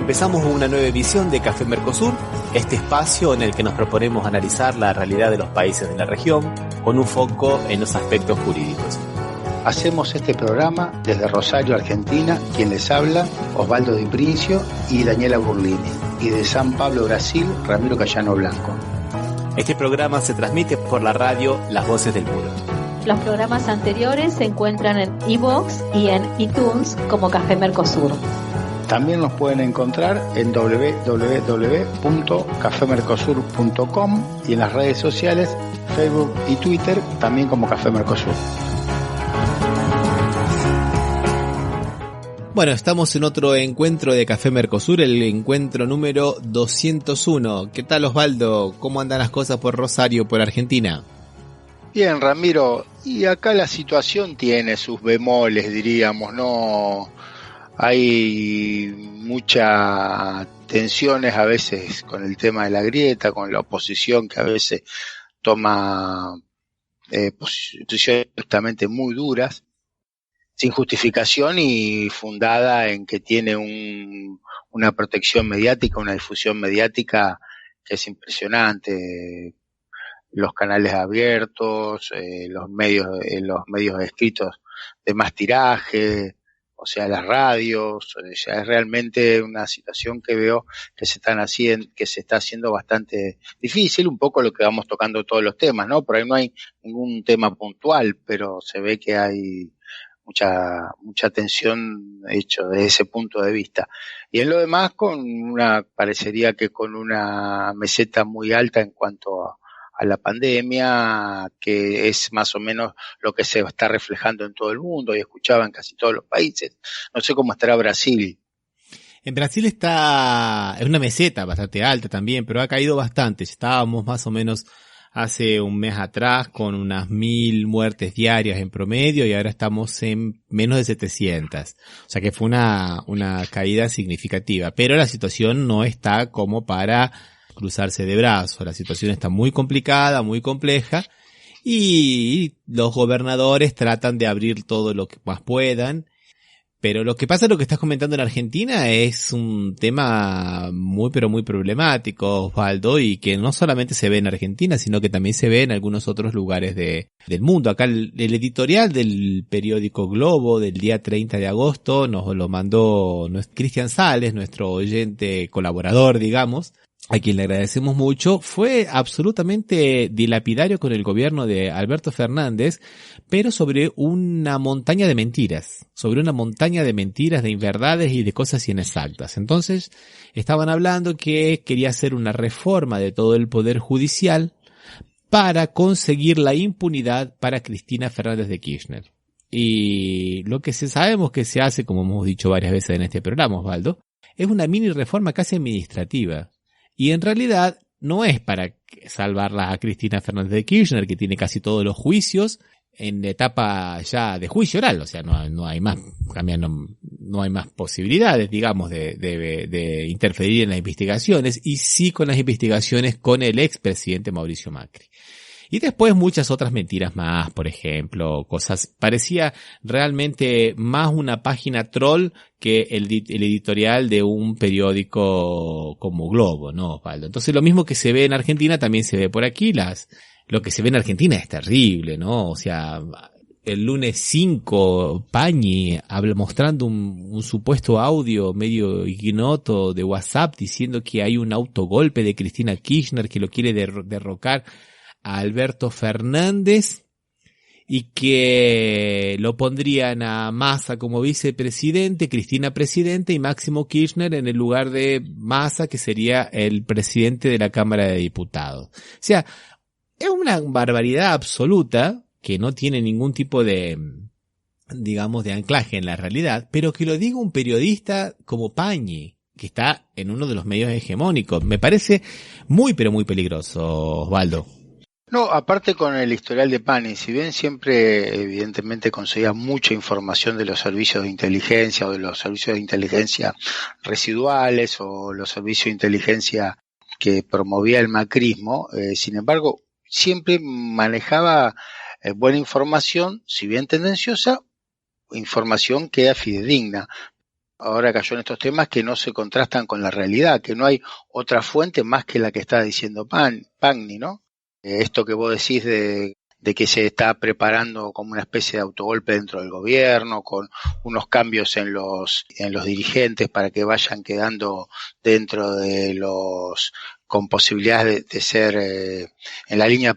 Empezamos una nueva edición de Café Mercosur, este espacio en el que nos proponemos analizar la realidad de los países de la región con un foco en los aspectos jurídicos. Hacemos este programa desde Rosario, Argentina, quien les habla, Osvaldo Di Princio y Daniela Burlini, y de San Pablo, Brasil, Ramiro Cayano Blanco. Este programa se transmite por la radio Las Voces del Muro. Los programas anteriores se encuentran en iVoox y en iTunes como Café Mercosur. También nos pueden encontrar en www.cafemercosur.com y en las redes sociales, Facebook y Twitter, también como Café Mercosur. Bueno, estamos en otro encuentro de Café Mercosur, el encuentro número 201. ¿Qué tal, Osvaldo? ¿Cómo andan las cosas por Rosario, por Argentina? Bien, Ramiro, y acá la situación tiene sus bemoles, diríamos, ¿no? Hay muchas tensiones a veces con el tema de la grieta, con la oposición que a veces toma posiciones justamente muy duras, sin justificación y fundada en que tiene una protección mediática, una difusión mediática que es impresionante. Los canales abiertos, los medios escritos de más tiraje, o sea, las radios, o sea, es realmente una situación que veo que se está haciendo bastante difícil, un poco lo que vamos tocando todos los temas, ¿no? Por ahí no hay ningún tema puntual, pero se ve que hay mucha tensión hecho desde ese punto de vista. Y en lo demás parecería que con una meseta muy alta en cuanto a la pandemia, que es más o menos lo que se está reflejando en todo el mundo y escuchaba en casi todos los países. No sé cómo estará Brasil. En Brasil está en una meseta bastante alta también, pero ha caído bastante. Estábamos más o menos hace un mes atrás con unas 1.000 muertes diarias en promedio y ahora estamos en menos de 700. O sea que fue una caída significativa, pero la situación no está como para cruzarse de brazos. La situación está muy complicada, muy compleja y los gobernadores tratan de abrir todo lo que más puedan. Pero lo que pasa, lo que estás comentando en Argentina es un tema muy pero muy problemático, Osvaldo, y que no solamente se ve en Argentina, sino que también se ve en algunos otros lugares del mundo. Acá el editorial del periódico Globo del día 30 de agosto nos lo mandó Cristian Sales, nuestro oyente colaborador, digamos, a quien le agradecemos mucho. Fue absolutamente dilapidario con el gobierno de Alberto Fernández, pero sobre una montaña de mentiras, de inverdades y de cosas inexactas. Entonces, estaban hablando que quería hacer una reforma de todo el poder judicial para conseguir la impunidad para Cristina Fernández de Kirchner. Y lo que sabemos que se hace, como hemos dicho varias veces en este programa, Osvaldo, es una mini reforma casi administrativa. Y en realidad no es para salvarla a Cristina Fernández de Kirchner, que tiene casi todos los juicios en etapa ya de juicio oral, o sea, no hay más, no hay más posibilidades, digamos, de interferir en las investigaciones, y sí con las investigaciones con el expresidente Mauricio Macri. Y después muchas otras mentiras más, por ejemplo, parecía realmente más una página troll que el editorial de un periódico como Globo, ¿no, Osvaldo? Entonces lo mismo que se ve en Argentina también se ve por aquí, lo que se ve en Argentina es terrible, ¿no? O sea, el lunes 5, Pañi mostrando un supuesto audio medio ignoto de WhatsApp diciendo que hay un autogolpe de Cristina Kirchner que lo quiere derrocar a Alberto Fernández y que lo pondrían a Massa como vicepresidente, Cristina presidente y Máximo Kirchner en el lugar de Massa, que sería el presidente de la Cámara de Diputados. O sea, es una barbaridad absoluta que no tiene ningún tipo de, digamos, de anclaje en la realidad, pero que lo diga un periodista como Pañi, que está en uno de los medios hegemónicos. Me parece muy pero muy peligroso, Osvaldo. No, aparte con el historial de Pañi, si bien siempre evidentemente conseguía mucha información de los servicios de inteligencia o de los servicios de inteligencia residuales o los servicios de inteligencia que promovía el macrismo, sin embargo siempre manejaba buena información, si bien tendenciosa, información que era fidedigna. ahora cayó en estos temas que no se contrastan con la realidad, que no hay otra fuente más que la que está diciendo Pagni, ¿no? Esto que vos decís de que se está preparando como una especie de autogolpe dentro del gobierno, con unos cambios en los dirigentes para que vayan quedando dentro de los, con posibilidades de ser en la línea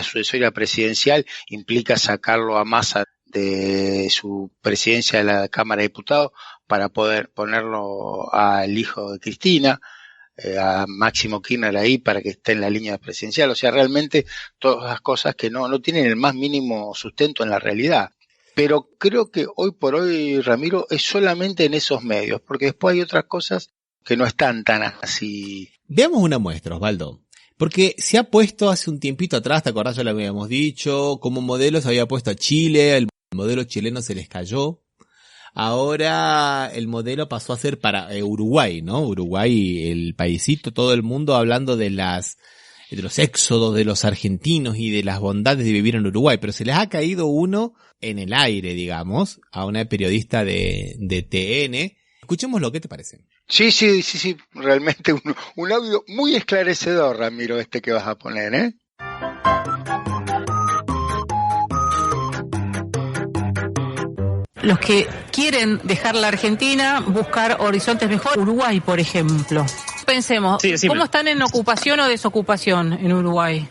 sucesoria presidencial, implica sacarlo a Massa de su presidencia de la Cámara de Diputados para poder ponerlo al hijo de Cristina, a Máximo Kirchner ahí para que esté en la línea presidencial. O sea, realmente todas las cosas que no tienen el más mínimo sustento en la realidad. Pero creo que hoy por hoy, Ramiro, es solamente en esos medios, porque después hay otras cosas que no están tan así. Veamos una muestra, Osvaldo. Porque se ha puesto hace un tiempito atrás, ¿te acordás? Ya lo habíamos dicho, como modelo se había puesto a Chile, el modelo chileno se les cayó. Ahora el modelo pasó a ser para Uruguay, ¿no? Uruguay, el paisito, todo el mundo hablando de los éxodos de los argentinos y de las bondades de vivir en Uruguay, pero se les ha caído uno en el aire, digamos, a una periodista de TN. Escuchemos lo que te parece. Sí, realmente un audio muy esclarecedor, Ramiro, este que vas a poner, ¿eh? Los que quieren dejar la Argentina, buscar horizontes mejores, Uruguay, por ejemplo. Pensemos, ¿cómo están en ocupación o desocupación en Uruguay?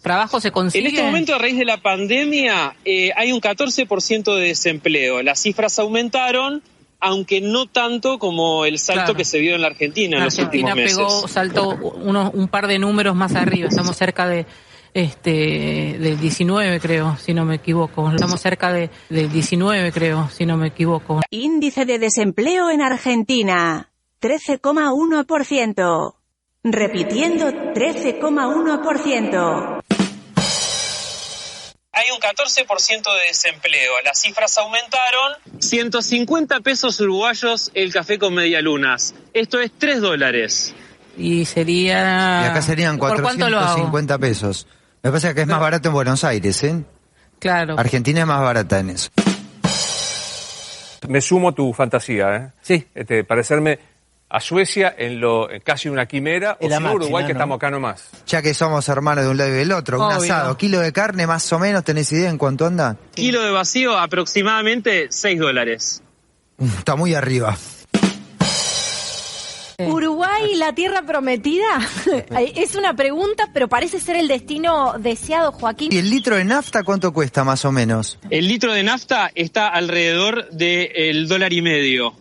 ¿Trabajo se consigue? En este momento, a raíz de la pandemia, hay un 14% de desempleo. Las cifras aumentaron, aunque no tanto como el salto que se vio en la Argentina en los últimos meses. Saltó un par de números más arriba. Estamos cerca del 19, creo, si no me equivoco. Estamos cerca del 19, creo, si no me equivoco. Índice de desempleo en Argentina, 13,1%. Repitiendo, 13,1%. Hay un 14% de desempleo. Las cifras aumentaron. 150 pesos uruguayos el café con medialunas. Esto es $3. Y sería... Y acá serían 450 pesos. Me pasa que es más barato en Buenos Aires, ¿eh? Claro. Argentina es más barata en eso. Me sumo a tu fantasía, ¿eh? Sí. Parecerme a Suecia en casi una quimera, o si no Uruguay, que estamos acá nomás. Ya que somos hermanos de un lado y del otro. Un asado, kilo de carne más o menos, ¿tenés idea en cuánto anda? Kilo de vacío, aproximadamente $6. Está muy arriba. Uruguay, la tierra prometida, es una pregunta, pero parece ser el destino deseado, Joaquín. ¿Y el litro de nafta cuánto cuesta más o menos? El litro de nafta está alrededor del $1.50.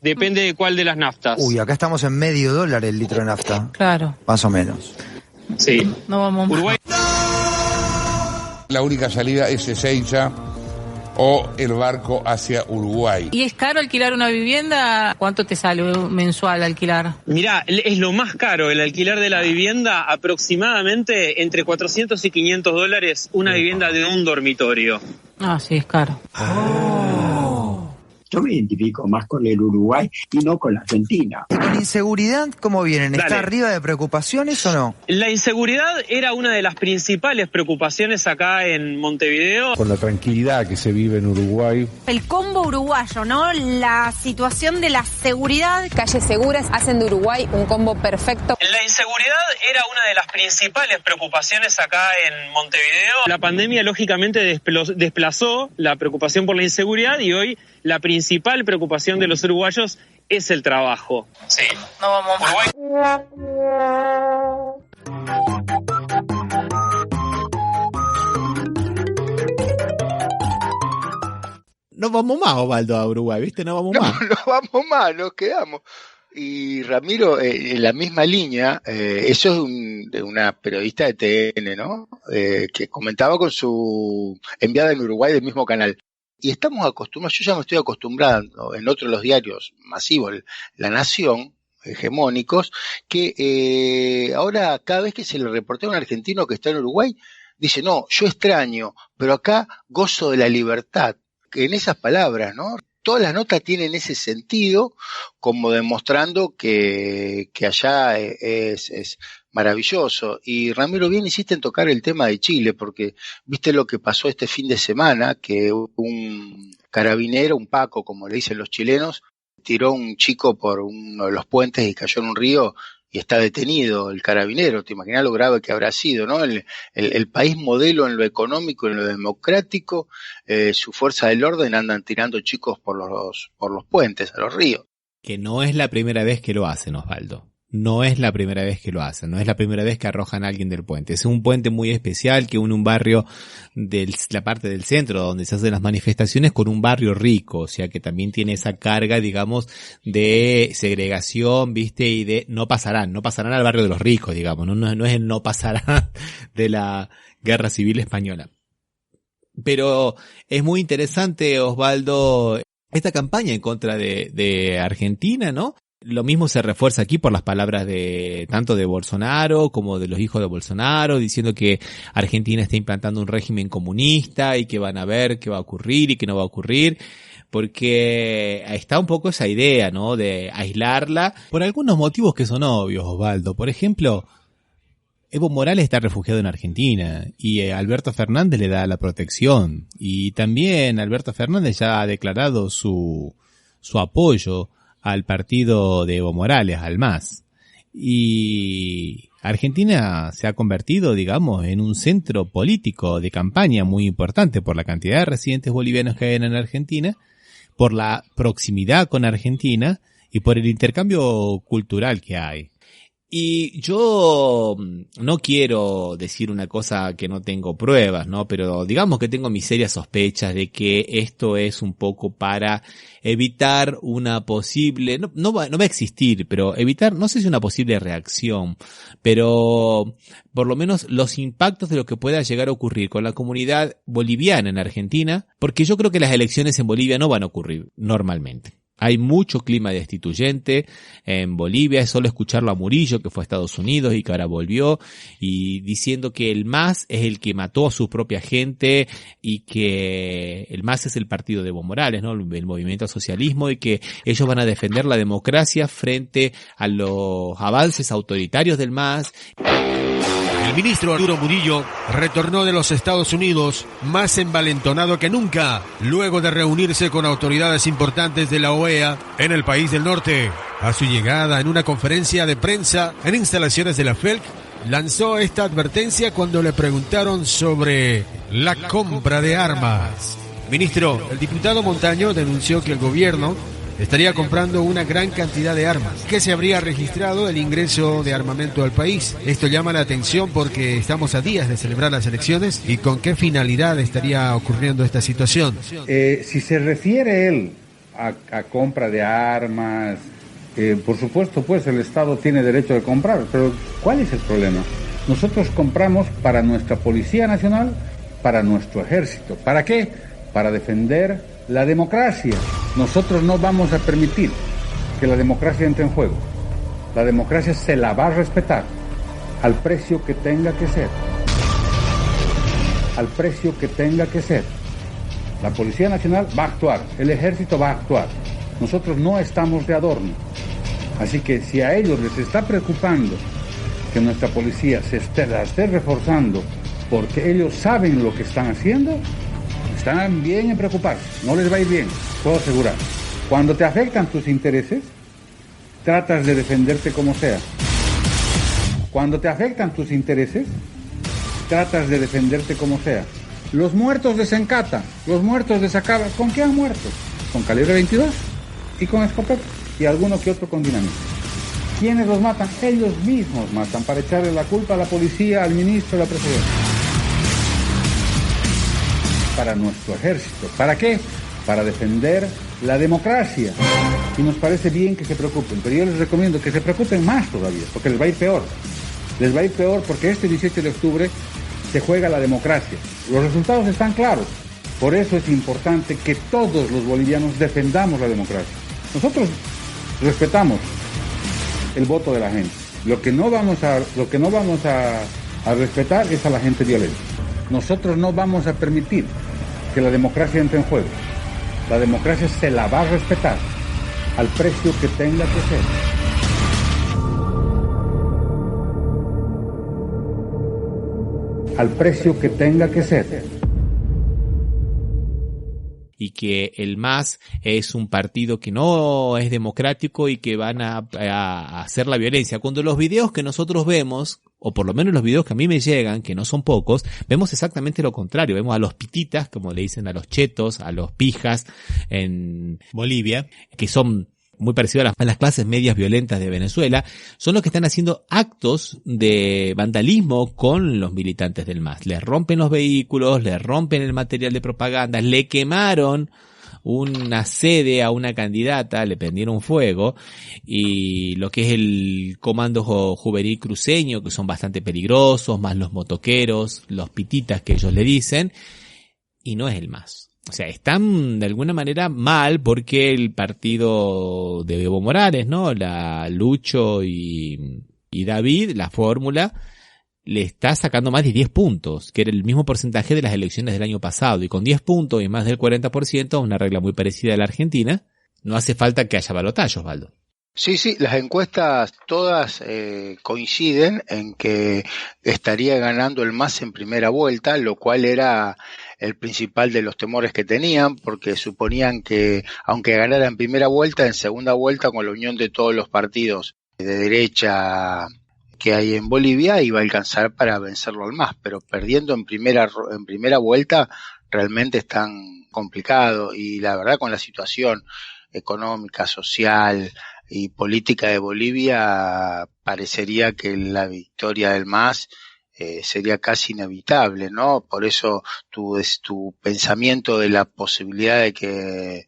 Depende de cuál de las naftas. Uy, acá estamos en $0.50 el litro de nafta. Claro. Más o menos. Sí. No vamos. Uruguay. La única salida es Ezeiza o el barco hacia Uruguay. ¿Y es caro alquilar una vivienda? ¿Cuánto te sale mensual alquilar? Mirá, es lo más caro el alquiler de la vivienda, aproximadamente entre $400 y $500 una vivienda de un dormitorio. Ah, sí, es caro. Yo me identifico más con el Uruguay y no con la Argentina. ¿Y con inseguridad cómo vienen? ¿Está arriba de preocupaciones o no? La inseguridad era una de las principales preocupaciones acá en Montevideo. Con la tranquilidad que se vive en Uruguay. El combo uruguayo, ¿no? La situación de la seguridad. Calles seguras hacen de Uruguay un combo perfecto. La inseguridad era una de las principales preocupaciones acá en Montevideo. La pandemia lógicamente desplazó la preocupación por la inseguridad y hoy la principal preocupación de los uruguayos es el trabajo. Sí. No vamos Uruguay. No vamos más, Osvaldo, a Uruguay, ¿viste? No vamos más. No vamos más, nos quedamos. Y Ramiro, en la misma línea, eso es de una periodista de TN, ¿no? Que comentaba con su enviada en Uruguay del mismo canal. Y estamos acostumbrados, yo ya me estoy acostumbrando en otros los diarios masivos, La Nación, hegemónicos, que ahora cada vez que se le reportea a un argentino que está en Uruguay, dice, no, yo extraño, pero acá gozo de la libertad. Que en esas palabras, ¿no? Todas las notas tienen ese sentido, como demostrando que allá es maravilloso. Y Ramiro, bien hiciste en tocar el tema de Chile, porque viste lo que pasó este fin de semana, que un carabinero, un Paco, como le dicen los chilenos, tiró un chico por uno de los puentes y cayó en un río y está detenido el carabinero. Te imaginas lo grave que habrá sido, ¿no? El país modelo en lo económico, en lo democrático, su fuerza del orden andan tirando chicos por los puentes, a los ríos. Que no es la primera vez que lo hacen, Osvaldo. No es la primera vez que lo hacen, no es la primera vez que arrojan a alguien del puente. Es un puente muy especial que une un barrio de la parte del centro donde se hacen las manifestaciones con un barrio rico, o sea que también tiene esa carga, digamos, de segregación, ¿viste? Y de no pasarán al barrio de los ricos, digamos, no es el no pasarán de la Guerra Civil Española. Pero es muy interesante, Osvaldo, esta campaña en contra de Argentina, ¿no? Lo mismo se refuerza aquí por las palabras de tanto de Bolsonaro como de los hijos de Bolsonaro, diciendo que Argentina está implantando un régimen comunista y que van a ver qué va a ocurrir y qué no va a ocurrir, porque está un poco esa idea, ¿no? De aislarla por algunos motivos que son obvios, Osvaldo. Por ejemplo, Evo Morales está refugiado en Argentina y Alberto Fernández le da la protección, y también Alberto Fernández ya ha declarado su apoyo al partido de Evo Morales, al MAS. Y Argentina se ha convertido, digamos, en un centro político de campaña muy importante por la cantidad de residentes bolivianos que hay en Argentina, por la proximidad con Argentina y por el intercambio cultural que hay. Y yo no quiero decir una cosa que no tengo pruebas, ¿no? Pero digamos que tengo mis serias sospechas de que esto es un poco para evitar una posible, no va a existir, pero evitar, no sé si una posible reacción, pero por lo menos los impactos de lo que pueda llegar a ocurrir con la comunidad boliviana en Argentina, porque yo creo que las elecciones en Bolivia no van a ocurrir normalmente. Hay mucho clima destituyente en Bolivia, es solo escucharlo a Murillo, que fue a Estados Unidos y que ahora volvió, y diciendo que el MAS es el que mató a su propia gente y que el MAS es el partido de Evo Morales, ¿no? El movimiento al socialismo, y que ellos van a defender la democracia frente a los avances autoritarios del MAS. El ministro Arturo Murillo retornó de los Estados Unidos más envalentonado que nunca, luego de reunirse con autoridades importantes de la OEA en el país del norte. A su llegada, en una conferencia de prensa en instalaciones de la FELC, lanzó esta advertencia cuando le preguntaron sobre la compra de armas. Ministro, el diputado Montaño denunció que el gobierno estaría comprando una gran cantidad de armas, que se habría registrado el ingreso de armamento al país. Esto llama la atención porque estamos a días de celebrar las elecciones, y con qué finalidad estaría ocurriendo esta situación. Si se refiere él a compra de armas, por supuesto, pues el Estado tiene derecho de comprar, pero ¿cuál es el problema? Nosotros compramos para nuestra Policía Nacional, para nuestro Ejército. ¿Para qué? Para defender la democracia. Nosotros no vamos a permitir que la democracia entre en juego. La democracia se la va a respetar al precio que tenga que ser. Al precio que tenga que ser. La Policía Nacional va a actuar, el Ejército va a actuar. Nosotros no estamos de adorno. Así que si a ellos les está preocupando que nuestra policía la esté reforzando porque ellos saben lo que están haciendo, están bien en preocuparse, no les va a ir bien, puedo asegurar. Cuando te afectan tus intereses, tratas de defenderte como sea. Cuando te afectan tus intereses, tratas de defenderte como sea. Los muertos de Sencata, los muertos de Sacaba, ¿con qué han muerto? Con calibre 22 y con escopeta y alguno que otro con dinamita. ¿Quiénes los matan? Ellos mismos matan para echarle la culpa a la policía, al ministro, a la presidencia. Para nuestro ejército. ¿Para qué? Para defender la democracia. Y nos parece bien que se preocupen, pero yo les recomiendo que se preocupen más todavía, porque les va a ir peor. Les va a ir peor porque este 18 de octubre se juega la democracia. Los resultados están claros. Por eso es importante que todos los bolivianos defendamos la democracia. Nosotros respetamos el voto de la gente. Lo que no vamos a respetar es a la gente violenta. Nosotros no vamos a permitir que la democracia entre en juego. La democracia se la va a respetar al precio que tenga que ser. Al precio que tenga que ser. y que el MAS es un partido que no es democrático y que van a hacer la violencia. Cuando los videos que nosotros vemos, o por lo menos los videos que a mí me llegan, que no son pocos, vemos exactamente lo contrario. Vemos a los pititas, como le dicen a los chetos, a los pijas en Bolivia, que son muy parecidos a las clases medias violentas de Venezuela, son los que están haciendo actos de vandalismo con los militantes del MAS. Les rompen los vehículos, les rompen el material de propaganda, le quemaron una sede a una candidata, le prendieron fuego, y lo que es el comando juvenil cruceño, que son bastante peligrosos, más los motoqueros, los pititas que ellos le dicen, y no es el MAS. O sea, están de alguna manera mal porque el partido de Evo Morales, ¿no? La Lucho y David, la fórmula, le está sacando más de 10 puntos, que era el mismo porcentaje de las elecciones del año pasado. Y con 10 puntos y más del 40%, una regla muy parecida a la Argentina, no hace falta que haya balotaje, Osvaldo. Sí, las encuestas todas coinciden en que estaría ganando el MAS en primera vuelta, lo cual era el principal de los temores que tenían, porque suponían que aunque ganara en primera vuelta, en segunda vuelta, con la unión de todos los partidos de derecha que hay en Bolivia, iba a alcanzar para vencerlo al MAS, pero perdiendo en primera vuelta realmente es tan complicado, y la verdad con la situación económica, social y política de Bolivia parecería que la victoria del MAS sería casi inevitable, ¿no? Por eso tu pensamiento de la posibilidad de que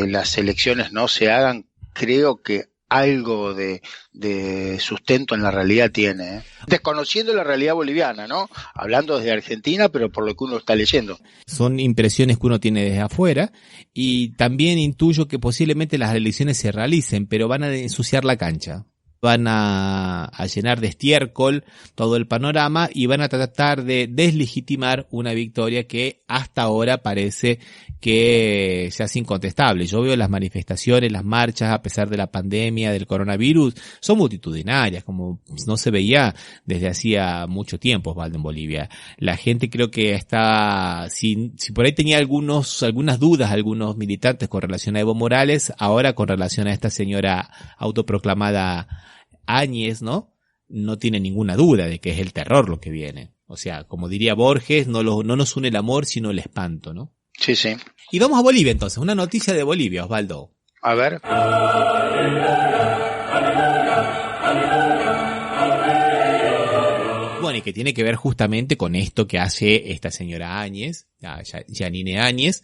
las elecciones no se hagan, creo que algo de sustento en la realidad tiene, ¿eh? Desconociendo la realidad boliviana, ¿no? Hablando desde Argentina, pero por lo que uno está leyendo. Son impresiones que uno tiene desde afuera, y también intuyo que posiblemente las elecciones se realicen, pero van a ensuciar la cancha. Van a llenar de estiércol todo el panorama y van a tratar de deslegitimar una victoria que hasta ahora parece que se hace incontestable. Yo veo las manifestaciones, las marchas, a pesar de la pandemia, del coronavirus, son multitudinarias, como no se veía desde hacía mucho tiempo, Osvaldo, en Bolivia. La gente creo que está, si por ahí tenía algunas dudas, algunos militantes con relación a Evo Morales, ahora con relación a esta señora autoproclamada Áñez, ¿no? No tiene ninguna duda de que es el terror lo que viene. O sea, como diría Borges, no nos une el amor, sino el espanto, ¿no? Sí. Y vamos a Bolivia entonces, una noticia de Bolivia, Osvaldo. A ver. Bueno, y que tiene que ver justamente con esto que hace esta señora Áñez, Yanine Áñez,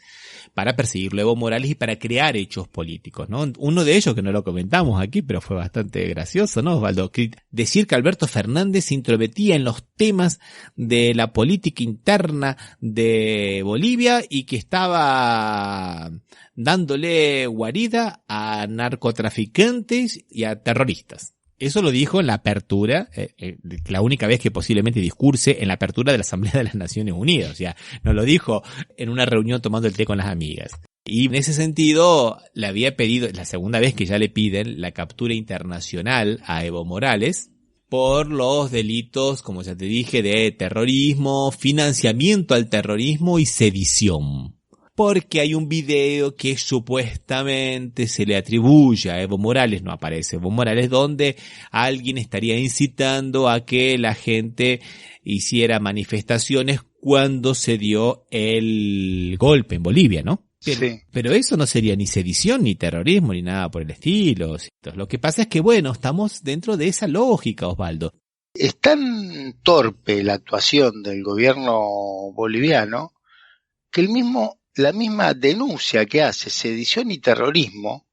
para perseguirlo a Evo Morales y para crear hechos políticos, ¿no? Uno de ellos, que no lo comentamos aquí, pero fue bastante gracioso, ¿no, Osvaldo? Decir que Alberto Fernández se intrometía en los temas de la política interna de Bolivia y que estaba dándole guarida a narcotraficantes y a terroristas. Eso lo dijo en la apertura, la única vez que posiblemente discurse en la apertura de la Asamblea de las Naciones Unidas. O sea, no lo dijo en una reunión tomando el té con las amigas. Y en ese sentido, le había pedido, es la segunda vez que ya le piden la captura internacional a Evo Morales por los delitos, como ya te dije, de terrorismo, financiamiento al terrorismo y sedición. Porque hay un video que supuestamente se le atribuye a Evo Morales, no aparece Evo Morales, donde alguien estaría incitando a que la gente hiciera manifestaciones cuando se dio el golpe en Bolivia, ¿no? Pero eso no sería ni sedición, ni terrorismo, ni nada por el estilo. Lo que pasa es que, bueno, estamos dentro de esa lógica, Osvaldo. Es tan torpe la actuación del gobierno boliviano que la misma denuncia que hace sedición y terrorismo,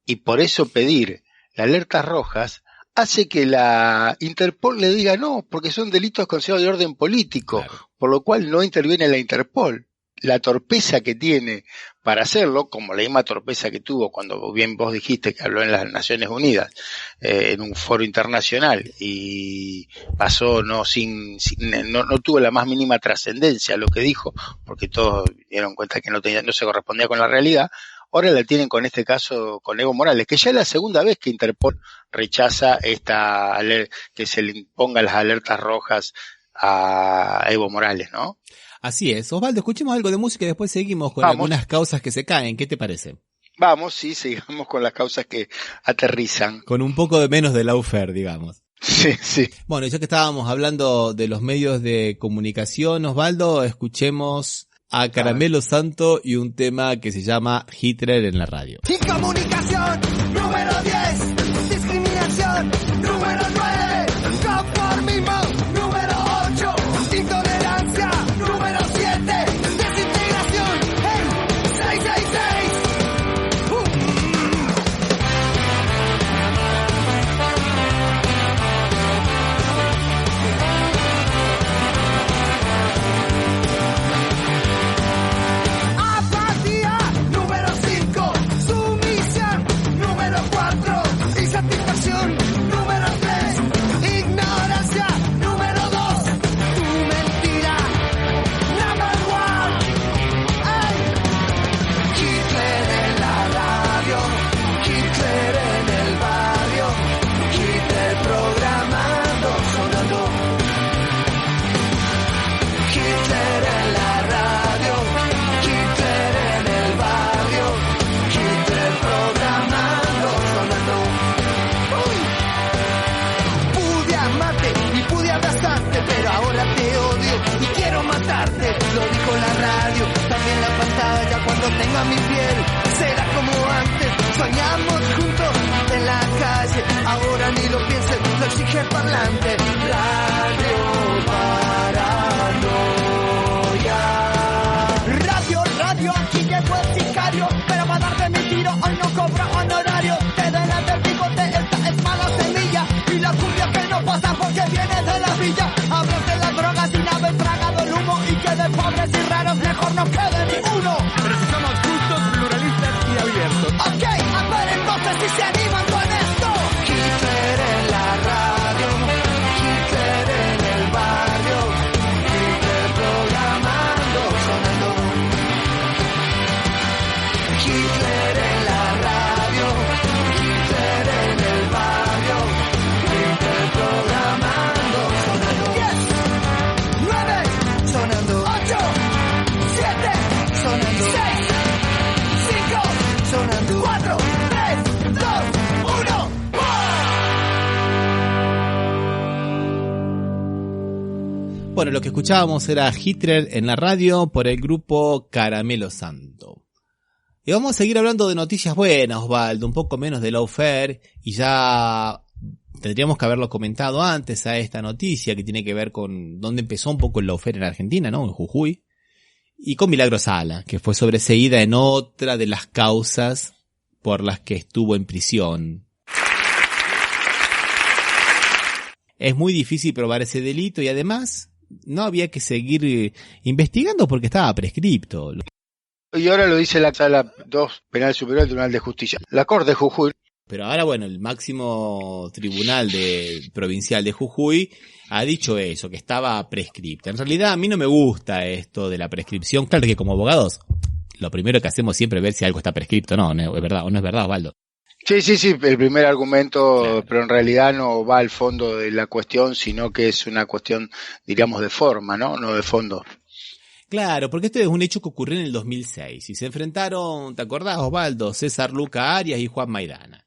y por eso pedir las alertas rojas, hace que la Interpol le diga no, porque son delitos considerados de orden político, claro. Por lo cual no interviene la Interpol. La torpeza que tiene para hacerlo, como la misma torpeza que tuvo cuando bien vos dijiste que habló en las Naciones Unidas, en un foro internacional, y pasó no tuvo la más mínima trascendencia lo que dijo, porque todos dieron cuenta que no se correspondía con la realidad. Ahora la tienen con este caso con Evo Morales, que ya es la segunda vez que Interpol rechaza que se le impongan las alertas rojas a Evo Morales, ¿no? Así es. Osvaldo, escuchemos algo de música y después seguimos con algunas causas que se caen. ¿Qué te parece? Vamos, sí, sigamos con las causas que aterrizan. Con un poco de menos de lawfare, digamos. Sí, sí. Bueno, ya que estábamos hablando de los medios de comunicación, Osvaldo, escuchemos a Caramelo Santo y un tema que se llama Hitler en la radio. Incomunicación, número 10. Discriminación, número 9. Conformismo, número 8. Intolerancia, número 7. Desintegración, hey, 666. Apatía, número 5. Sumisión, número 4. Insatisfacción, número 3. Ignorancia, número 2. Tu mentira, number 1. Ay. Hitler en la radio, Hitler en el barrio, Hitler programando, sonando. Hitler en la radio, Hitler en el barrio, Hitler programando, sonando. Uy. Pude amarte y pude abrazarte, pero ahora te odio y quiero matarte. Lo dijo la radio, también la pantalla. Cuando tenga mi piel será como antes. Soñamos juntos en la calle, ahora ni lo pienses, lo exige el parlante. Radio Paranoia. Radio, aquí llegó el sicario, pero para darte mi tiro hoy no cobro honorario. Te delante el bigote, esta es mala semilla, y la cumbia que no pasa porque viene de la villa. Hablas de las drogas sin haber tragado el humo, y que de pobres y raros mejor no quede ni uno. Pero si somos justos, pluralistas y abiertos. Ok, a ver entonces si se animan con esto. Hitler en la radio, Hitler en el barrio, Hitler programando, sonando. Hitler en la radio, Hitler en el barrio, Hitler programando, sonando. 10, 9, sonando. 8, 7, sonando. 6, 5, sonando. 4, 3, 2, 1. Bueno, lo que escuchábamos era Hitler en la radio por el grupo Caramelo Santo. Y vamos a seguir hablando de noticias buenas, Osvaldo, un poco menos de lawfare, y ya tendríamos que haberlo comentado antes a esta noticia que tiene que ver con dónde empezó un poco el lawfare en Argentina, ¿no? En Jujuy. Y con Milagro Sala, que fue sobreseída en otra de las causas por las que estuvo en prisión. Es muy difícil probar ese delito y además no había que seguir investigando porque estaba prescripto. Y ahora lo dice la Sala 2 Penal Superior del Tribunal de Justicia. La Corte de Jujuy. Pero ahora, bueno, el máximo tribunal provincial de Jujuy ha dicho eso, que estaba prescripta. En realidad, a mí no me gusta esto de la prescripción. Claro que como abogados, lo primero que hacemos siempre es ver si algo está prescripto. No, ¿es verdad o no es verdad, Osvaldo? Sí, el primer argumento, claro. Pero en realidad no va al fondo de la cuestión, sino que es una cuestión, diríamos, de forma, ¿no? No de fondo. Claro, porque esto es un hecho que ocurrió en el 2006 y se enfrentaron, ¿te acordás, Osvaldo? César Luca Arias y Juan Maidana.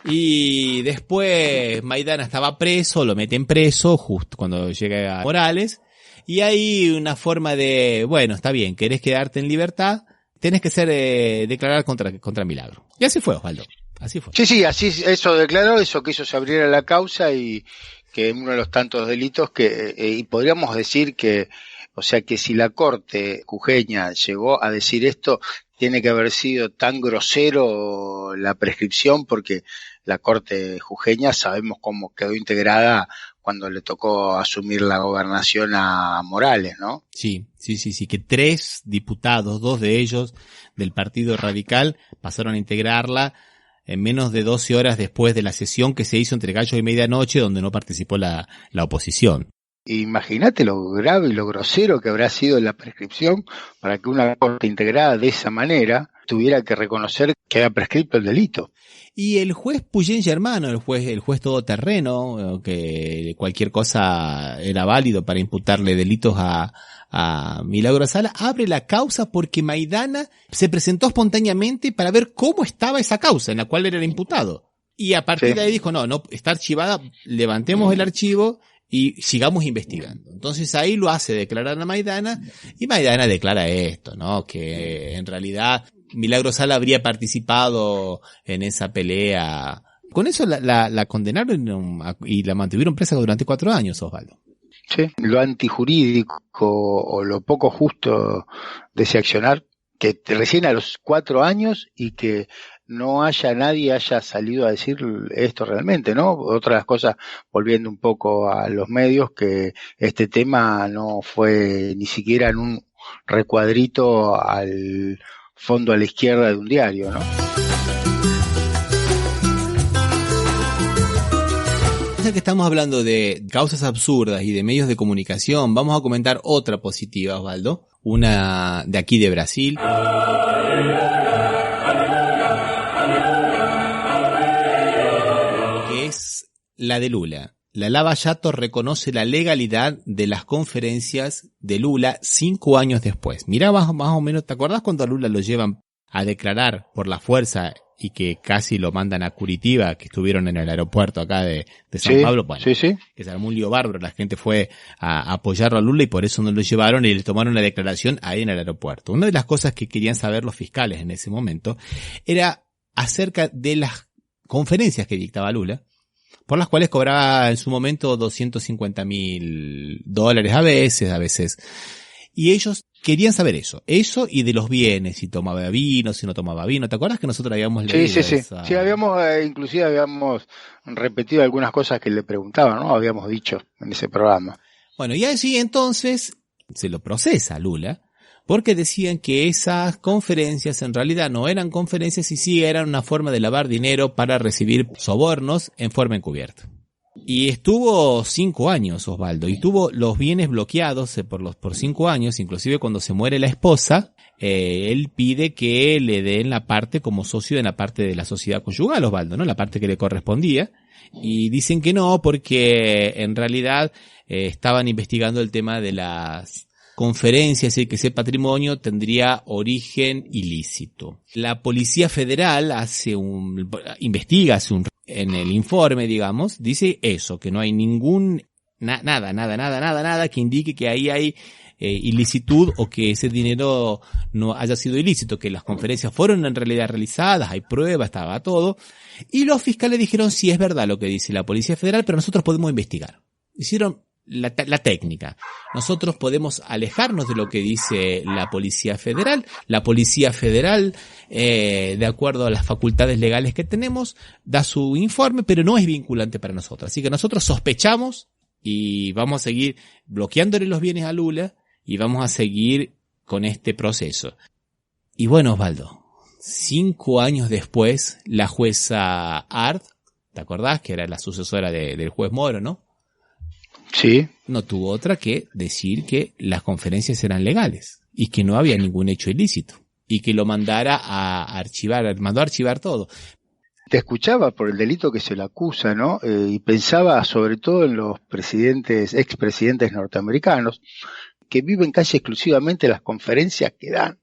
Y después Maidana estaba preso, lo meten preso justo cuando llega a Morales, y hay una forma de, bueno, está bien, querés quedarte en libertad, tenés que declarar contra Milagro. Y así fue, Osvaldo, así fue. Sí, así eso declaró, eso que hizo se abriera la causa y que uno de los tantos delitos que, y podríamos decir que, o sea que si la Corte jujeña llegó a decir esto, tiene que haber sido tan grosero la prescripción porque la Corte jujeña sabemos cómo quedó integrada cuando le tocó asumir la gobernación a Morales, ¿no? Sí, que 3 diputados, 2 de ellos del Partido Radical pasaron a integrarla en menos de 12 horas después de la sesión que se hizo entre gallo y medianoche donde no participó la oposición. Imagínate lo grave y lo grosero que habrá sido la prescripción para que una corte integrada de esa manera tuviera que reconocer que había prescrito el delito. Y el juez Puyén Germano, el juez todoterreno, que cualquier cosa era válido para imputarle delitos a Milagro Sala, abre la causa porque Maidana se presentó espontáneamente para ver cómo estaba esa causa en la cual era el imputado. Y a partir de ahí dijo, no, está archivada, levantemos el archivo y sigamos investigando. Entonces ahí lo hace declarar a Maidana, y Maidana declara esto, ¿no? Que en realidad Milagro Sala habría participado en esa pelea. Con eso la condenaron y la mantuvieron presa durante 4 años, Osvaldo. Sí, lo antijurídico o lo poco justo de ese accionar, que recién a los 4 años y que no nadie haya salido a decir esto realmente, ¿no? Otra de las cosas, volviendo un poco a los medios, que este tema no fue ni siquiera en un recuadrito al fondo a la izquierda de un diario, ¿no? Ya que estamos hablando de causas absurdas y de medios de comunicación, vamos a comentar otra positiva, Osvaldo. Una de aquí de Brasil. Que es la de Lula. La Lava Jato reconoce la legalidad de las conferencias de Lula 5 años después. Mirá más o menos, ¿te acordás cuando a Lula lo llevan a declarar por la fuerza y que casi lo mandan a Curitiba, que estuvieron en el aeropuerto acá de San Pablo? Bueno, que se armó un lío bárbaro, la gente fue a apoyarlo a Lula y por eso no lo llevaron y le tomaron la declaración ahí en el aeropuerto. Una de las cosas que querían saber los fiscales en ese momento era acerca de las conferencias que dictaba Lula, por las cuales cobraba en su momento $250.000 a veces. Y ellos querían saber eso y de los bienes, si tomaba vino, si no tomaba vino. ¿Te acuerdas que nosotros habíamos leído esa? Sí, inclusive habíamos repetido algunas cosas que le preguntaban, ¿no? Habíamos dicho en ese programa. Bueno, y así entonces se lo procesa Lula, porque decían que esas conferencias en realidad no eran conferencias y sí eran una forma de lavar dinero para recibir sobornos en forma encubierta. Y estuvo 5 años, Osvaldo, y tuvo los bienes bloqueados por 5 años, inclusive cuando se muere la esposa, él pide que le den la parte como socio en la parte de la sociedad conyugal, Osvaldo, ¿no? La parte que le correspondía, y dicen que no, porque en realidad estaban investigando el tema de las conferencias y que ese patrimonio tendría origen ilícito. La Policía Federal investiga en el informe, digamos, dice eso, que no hay nada que indique que ahí hay ilicitud o que ese dinero no haya sido ilícito, que las conferencias fueron en realidad realizadas, hay pruebas, estaba todo. Y los fiscales dijeron, sí, es verdad lo que dice la Policía Federal, pero nosotros podemos investigar. Hicieron la técnica. Nosotros podemos alejarnos de lo que dice la Policía Federal. La Policía Federal, de acuerdo a las facultades legales que tenemos, da su informe, pero no es vinculante para nosotros. Así que nosotros sospechamos y vamos a seguir bloqueándole los bienes a Lula y vamos a seguir con este proceso. Y bueno, Osvaldo, 5 años después, la jueza Art, ¿te acordás? Que era la sucesora del juez Moro, ¿no? Sí. No tuvo otra que decir que las conferencias eran legales y que no había ningún hecho ilícito y que lo mandara a archivar, mandó a archivar todo. Te escuchaba por el delito que se le acusa, ¿no? Y pensaba sobre todo en los expresidentes norteamericanos que viven casi exclusivamente las conferencias que dan.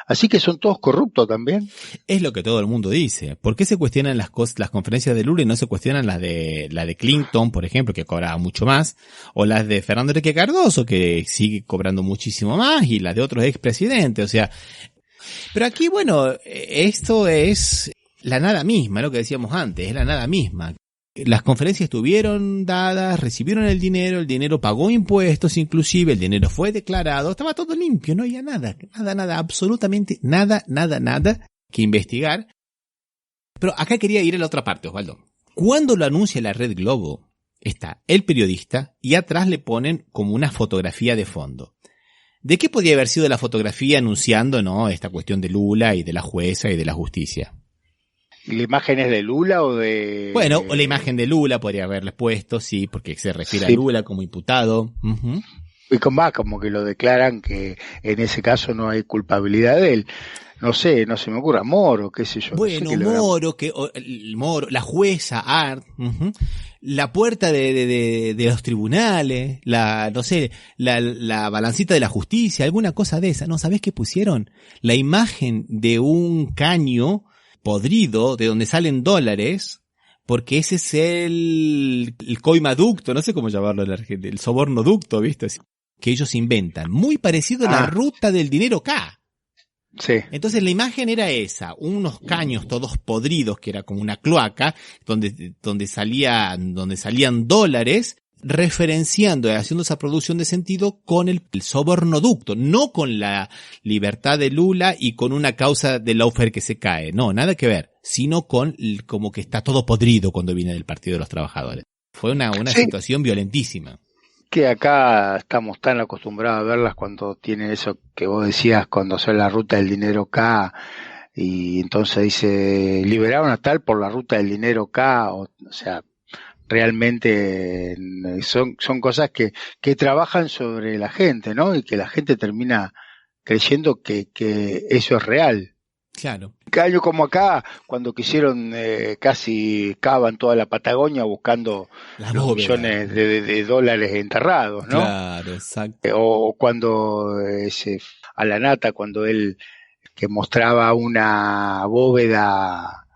Así que son todos corruptos también. Es lo que todo el mundo dice. ¿Por qué se cuestionan las conferencias de Lula y no se cuestionan la de Clinton, por ejemplo, que cobraba mucho más, o las de Fernando Henrique Cardoso, que sigue cobrando muchísimo más, y las de otros expresidentes? O sea, pero aquí, bueno, esto es la nada misma, lo que decíamos antes, es la nada misma. Las conferencias estuvieron dadas, recibieron el dinero pagó impuestos inclusive, el dinero fue declarado, estaba todo limpio, no había nada, absolutamente nada que investigar. Pero acá quería ir a la otra parte, Osvaldo. Cuando lo anuncia la Red Globo, está el periodista y atrás le ponen como una fotografía de fondo. ¿De qué podía haber sido la fotografía anunciando, no, esta cuestión de Lula y de la jueza y de la justicia? ¿Y la imagen es de Lula o de...? Bueno, o la imagen de Lula podría haberles puesto, sí, porque se refiere a Lula como imputado. Uh-huh. Y como que lo declaran que en ese caso no hay culpabilidad de él. No sé, no se me ocurre, Moro, qué sé yo. Bueno, no sé Moro, la jueza, Art, la puerta de los tribunales, la balancita de la justicia, alguna cosa de esa. ¿No sabés qué pusieron? La imagen de un caño podrido de donde salen dólares, porque ese es el coimaducto, no sé cómo llamarlo en la Argentina, el sobornoducto, ¿viste? Que ellos inventan. Muy parecido a la ruta del dinero K. Sí. Entonces la imagen era esa, unos caños todos podridos, que era como una cloaca, donde salían dólares, referenciando y haciendo esa producción de sentido con el sobornoducto, no con la libertad de Lula y con una causa de lawfare que se cae, no, nada que ver, sino con como que está todo podrido cuando viene del Partido de los Trabajadores. Fue una situación violentísima. Que acá estamos tan acostumbrados a verlas cuando tienen eso que vos decías, cuando son la ruta del dinero K, y entonces dice, liberaron a tal por la ruta del dinero K, o sea, realmente son cosas que trabajan sobre la gente, ¿no? Y que la gente termina creyendo que eso es real. Claro. Cada año como acá, cuando quisieron casi cavan toda la Patagonia buscando los millones de dólares enterrados, ¿no? Claro, exacto. O cuando Alanata, cuando él que mostraba una bóveda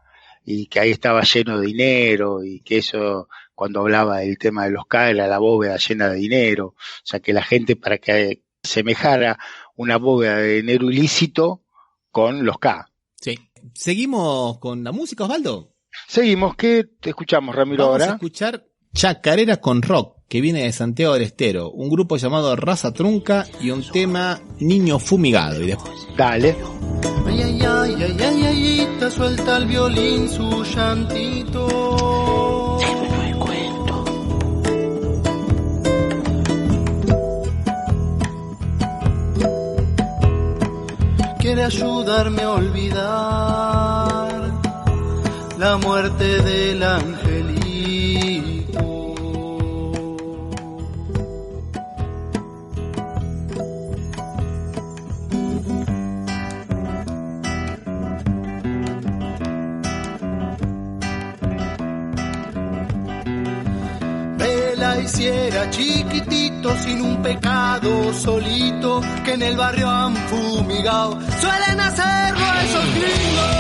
y que ahí estaba lleno de dinero, y que eso, cuando hablaba del tema de los K, era la bóveda llena de dinero. O sea, que la gente, para que semejara una bóveda de dinero ilícito con los K. Sí. ¿Seguimos con la música, Osvaldo? Seguimos. ¿Qué te escuchamos, Ramiro, ahora? Vamos a escuchar Chacarera con Rock, que viene de Santiago del Estero, un grupo llamado Raza Trunca y un tema Niño Fumigado. Y después... Dale. Ay, ay, ay, ay, ay, ay, te suelta el violín su llantito. Se me doy cuento. Quiere ayudarme a olvidar la muerte del angelito. Hiciera chiquitito sin un pecado solito que en el barrio han fumigado. Suelen hacerlo esos gringos.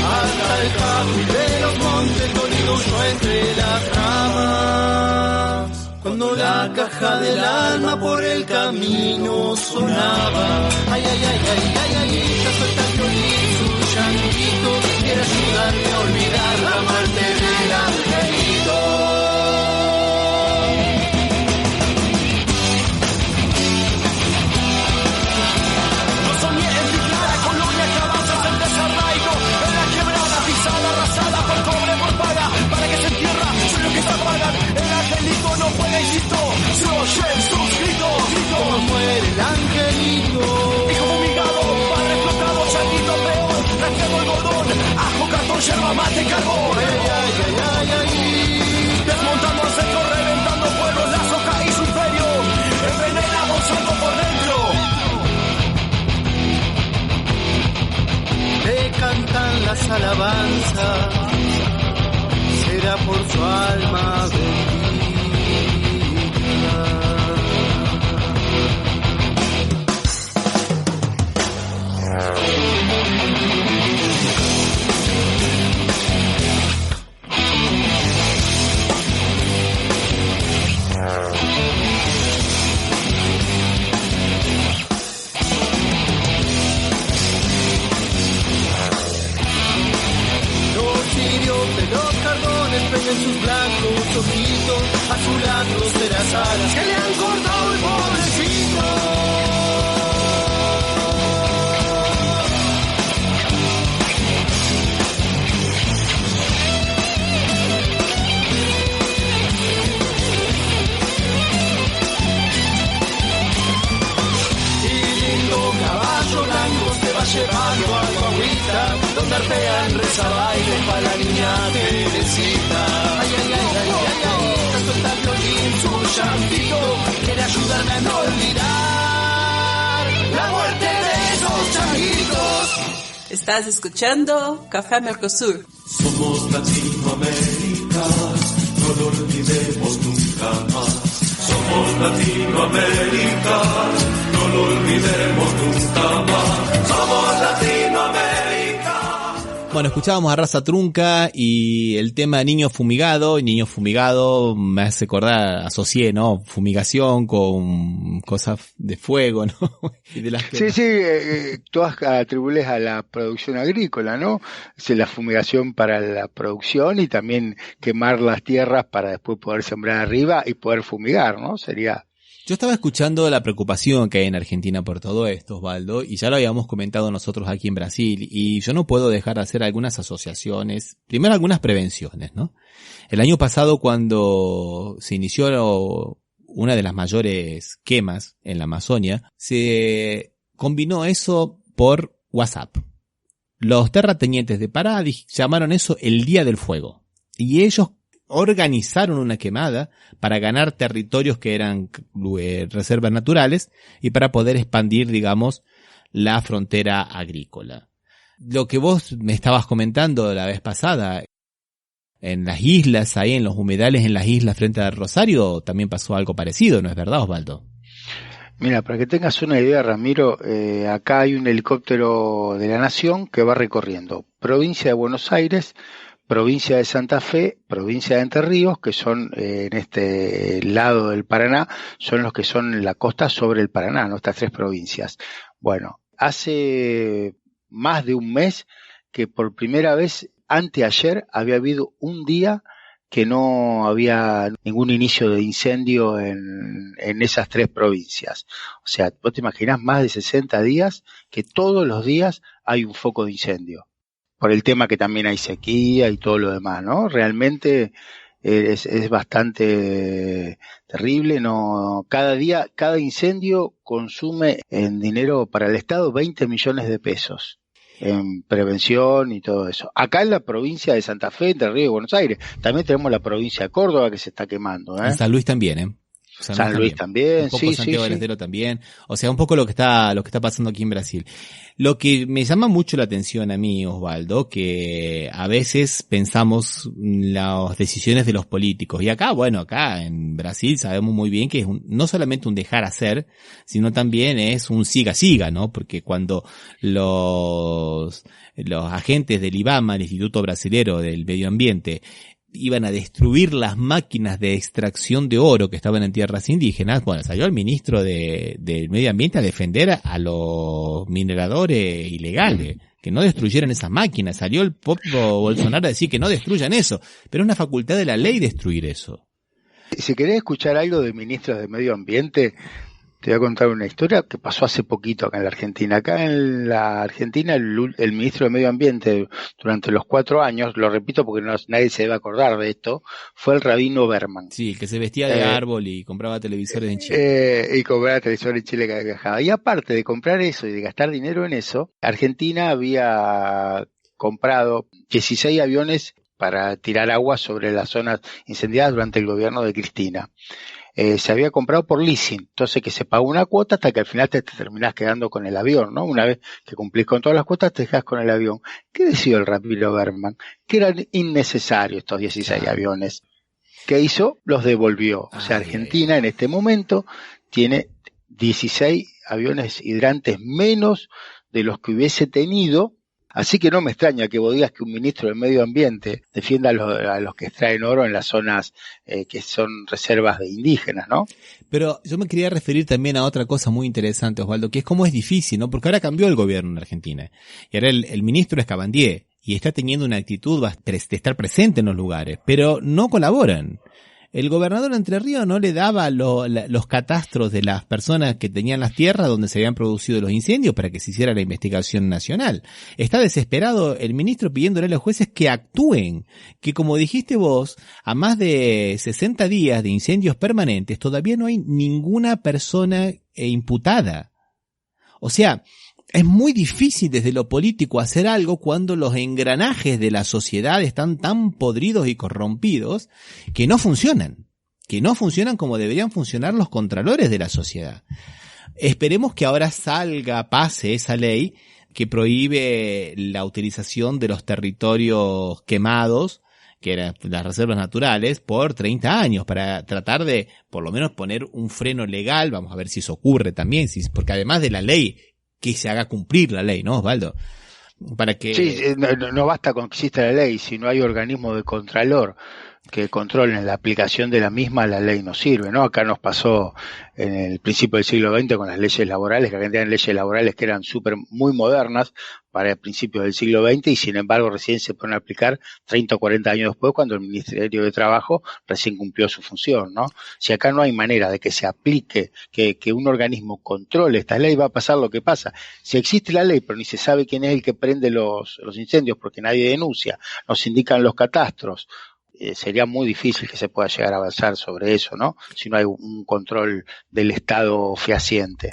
Hasta el capi de los montes dolido entre las ramas. Cuando la caja del alma por el camino sonaba. Ay, ay, ay, ay, ay, ay, ya suelta el violín su llanquito. Quiere ayudarme a olvidar la muerte del angelito. No soñé en mi clara colonia que avanzas en desarraigo. En la quebrada, pisada, arrasada por cobre, por paga. Para que se entierra, soy lo que se apagan. El angelito no puede, insisto, se oyen sus gritos. Como muere el angelito. Hijo fumigado, padre explotado, changuito peor. Raqueado algodón, ajo, cartón, yerba, mate, carbón. Ay, ay, ay, ay, ay. Desmontando el centro, reventando pueblos, la soca y su imperio. Envenenado, santo por dentro. Le cantan las alabanzas, será por su alma bendita. En sus blancos ojitos, azulados de las alas que le han cortado el pobrecito. rapean, reza, baile pa' la niña Teresita. Ay, ay, ay, ay, ay, ay, tanto está el violín, su llantito, quiere ayudarme a no olvidar la muerte de esos changuitos. Estás escuchando Café Mercosur. Somos Latinoamérica, no lo olvidemos nunca más. Somos Latinoamérica, no lo olvidemos nunca más. Somos Latinoamérica. Bueno, escuchábamos a Raza Trunca y el tema Niño Fumigado. Niño Fumigado me hace acordar, asocié, ¿no? Fumigación con cosas de fuego, ¿no? Y de las que... Sí, todas atribuibles a la producción agrícola, ¿no? Es la fumigación para la producción y también quemar las tierras para después poder sembrar arriba y poder fumigar, ¿no? Sería... Yo estaba escuchando la preocupación que hay en Argentina por todo esto, Osvaldo, y ya lo habíamos comentado nosotros aquí en Brasil, y yo no puedo dejar de hacer algunas asociaciones, primero algunas prevenciones, ¿no? El año pasado, cuando se inició una de las mayores quemas en la Amazonia, se combinó eso por WhatsApp. Los terratenientes de Pará llamaron eso el Día del Fuego, y ellos organizaron una quemada para ganar territorios que eran reservas naturales y para poder expandir, digamos, la frontera agrícola. Lo que vos me estabas comentando la vez pasada, en las islas, ahí en los humedales en las islas frente a Rosario, también pasó algo parecido, ¿no es verdad, Osvaldo? Mira, para que tengas una idea, Ramiro, acá hay un helicóptero de la Nación que va recorriendo provincia de Buenos Aires, provincia de Santa Fe, provincia de Entre Ríos, que son en este lado del Paraná, son los que son en la costa sobre el Paraná, ¿no? Estas tres provincias. Bueno, hace más de un mes que por primera vez, anteayer, había habido un día que no había ningún inicio de incendio en esas tres provincias. O sea, vos te imaginás más de 60 días que todos los días hay un foco de incendio. Por el tema que también hay sequía y todo lo demás, ¿no? Realmente es bastante terrible, no, cada día, cada incendio consume en dinero para el Estado 20 millones de pesos en prevención y todo eso. Acá en la provincia de Santa Fe, Entre Ríos y Buenos Aires, también tenemos la provincia de Córdoba que se está quemando, ¿eh? En San Luis también, ¿eh? San Luis también, un poco Santiago del Estero también, o sea, un poco lo que está pasando aquí en Brasil. Lo que me llama mucho la atención a mí, Osvaldo, que a veces pensamos las decisiones de los políticos, y acá en Brasil sabemos muy bien que es no solamente un dejar hacer, sino también es un siga, ¿no? Porque cuando los agentes del IBAMA, el Instituto Brasilero del Medio Ambiente, iban a destruir las máquinas de extracción de oro que estaban en tierras indígenas, bueno, salió el ministro del Medio Ambiente a defender a los mineradores ilegales, que no destruyeran esas máquinas. Salió el propio Bolsonaro a decir que no destruyan eso, pero es una facultad de la ley destruir eso. Si querés escuchar algo de ministros de Medio Ambiente, te voy a contar una historia que pasó hace poquito acá en la Argentina. Acá en la Argentina el ministro de Medio Ambiente durante los 4 años, lo repito porque nadie se debe acordar de esto, fue el rabino Berman. Sí, el que se vestía de árbol y compraba televisores en Chile. Y compraba televisores en Chile cada vez que viajaba. Y aparte de comprar eso y de gastar dinero en eso, Argentina había comprado 16 aviones para tirar agua sobre las zonas incendiadas durante el gobierno de Cristina. Se había comprado por leasing, entonces que se pagó una cuota hasta que al final te terminás quedando con el avión, ¿no? Una vez que cumplís con todas las cuotas te dejás con el avión. ¿Qué decidió el rabino Berman? Que eran innecesarios estos 16 aviones. ¿Qué hizo? Los devolvió. O sea, Argentina en este momento tiene 16 aviones hidrantes menos de los que hubiese tenido. Así que no me extraña que vos digas que un ministro del Medio Ambiente defienda a los que extraen oro en las zonas que son reservas de indígenas, ¿no? Pero yo me quería referir también a otra cosa muy interesante, Osvaldo, que es cómo es difícil, ¿no? Porque ahora cambió el gobierno en Argentina. Y ahora el ministro es Cabandier y está teniendo una actitud de estar presente en los lugares, pero no colaboran. El gobernador de Entre Ríos no le daba los catastros de las personas que tenían las tierras donde se habían producido los incendios para que se hiciera la investigación nacional. Está desesperado el ministro pidiéndole a los jueces que actúen, que como dijiste vos, a más de 60 días de incendios permanentes todavía no hay ninguna persona imputada. O sea, es muy difícil desde lo político hacer algo cuando los engranajes de la sociedad están tan podridos y corrompidos que no funcionan como deberían funcionar los contralores de la sociedad. Esperemos que ahora pase esa ley que prohíbe la utilización de los territorios quemados, que eran las reservas naturales, por 30 años, para tratar de, por lo menos, poner un freno legal. Vamos a ver si eso ocurre también, porque además de la ley, que se haga cumplir la ley, ¿no, Osvaldo? Para que... Sí, no basta con que exista la ley, si no hay organismos de contralor que controlen la aplicación de la misma, la ley no sirve, ¿no? Acá nos pasó en el principio del siglo XX con las leyes laborales, que tenían leyes laborales que eran muy modernas para el principio del siglo XX y sin embargo recién se ponen a aplicar 30 o 40 años después, cuando el Ministerio de Trabajo recién cumplió su función, ¿no? Si acá no hay manera de que se aplique, que un organismo controle esta ley, va a pasar lo que pasa. Si existe la ley, pero ni se sabe quién es el que prende los incendios porque nadie denuncia, nos indican los catastros, sería muy difícil que se pueda llegar a avanzar sobre eso, ¿no? Si no hay un control del Estado fehaciente.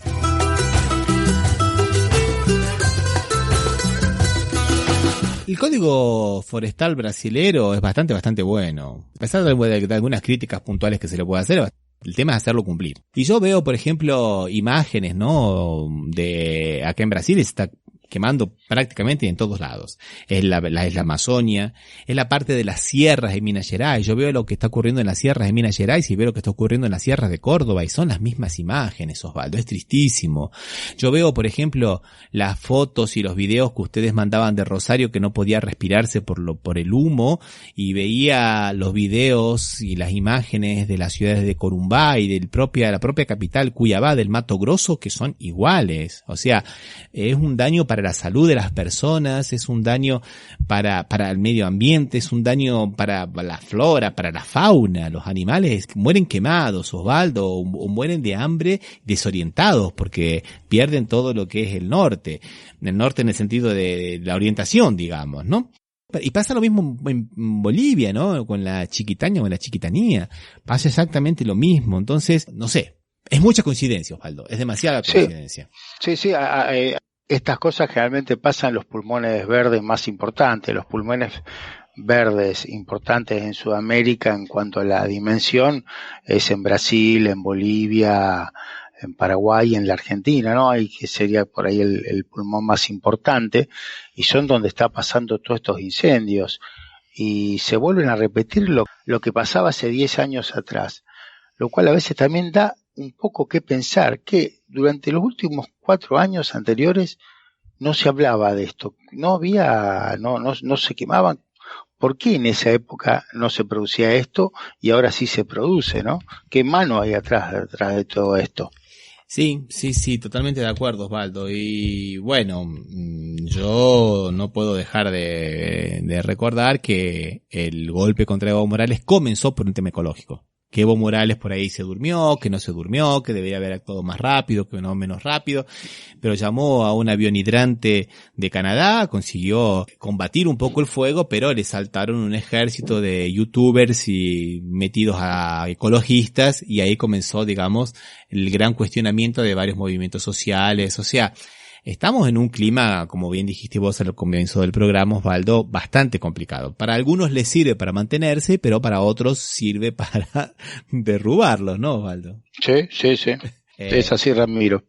El código forestal brasilero es bastante bueno. A pesar de algunas críticas puntuales que se le puede hacer, el tema es hacerlo cumplir. Y yo veo, por ejemplo, imágenes, ¿no? De acá en Brasil se está quemando prácticamente en todos lados. Es la Amazonia, es la parte de las sierras de Minas Gerais. Yo veo lo que está ocurriendo en las sierras de Minas Gerais y veo lo que está ocurriendo en las sierras de Córdoba y son las mismas imágenes, Osvaldo. Es tristísimo. Yo veo, por ejemplo, las fotos y los videos que ustedes mandaban de Rosario, que no podía respirarse por el humo, y veía los videos y las imágenes de las ciudades de Corumbá y la propia capital Cuiabá, del Mato Grosso, que son iguales. O sea, es un daño para la salud de las personas, es un daño para el medio ambiente, es un daño para la flora, para la fauna. Los animales mueren quemados, Osvaldo, o mueren de hambre, desorientados, porque pierden todo lo que es el norte en el sentido de la orientación, digamos, ¿no? Y pasa lo mismo en Bolivia, ¿no? Con la chiquitaña o la chiquitanía. Pasa exactamente lo mismo. Entonces, no sé. Es mucha coincidencia, Osvaldo. Es demasiada coincidencia. Sí. Estas cosas generalmente pasan en los pulmones verdes más importantes. Los pulmones verdes importantes en Sudamérica en cuanto a la dimensión es en Brasil, en Bolivia, en Paraguay, en la Argentina, ¿no? Ahí que sería por ahí el pulmón más importante, y son donde está pasando todos estos incendios. Y se vuelven a repetir lo que pasaba hace 10 años atrás, lo cual a veces también da un poco que pensar, que durante los últimos 4 años anteriores no se hablaba de esto, no se quemaban. ¿Por qué en esa época no se producía esto y ahora sí se produce, no? ¿Qué mano hay atrás de todo esto? Sí, totalmente de acuerdo, Osvaldo. Y bueno, yo no puedo dejar de recordar que el golpe contra Evo Morales comenzó por un tema ecológico. Que Evo Morales por ahí se durmió, que no se durmió, que debería haber actuado más rápido, que no menos rápido, pero llamó a un avión hidrante de Canadá, consiguió combatir un poco el fuego, pero le saltaron un ejército de youtubers y metidos a ecologistas, y ahí comenzó, digamos, el gran cuestionamiento de varios movimientos sociales. O sea, estamos en un clima, como bien dijiste vos al comienzo del programa, Osvaldo, bastante complicado. Para algunos les sirve para mantenerse, pero para otros sirve para derrubarlos, ¿no, Osvaldo? Sí. Es así, Ramiro.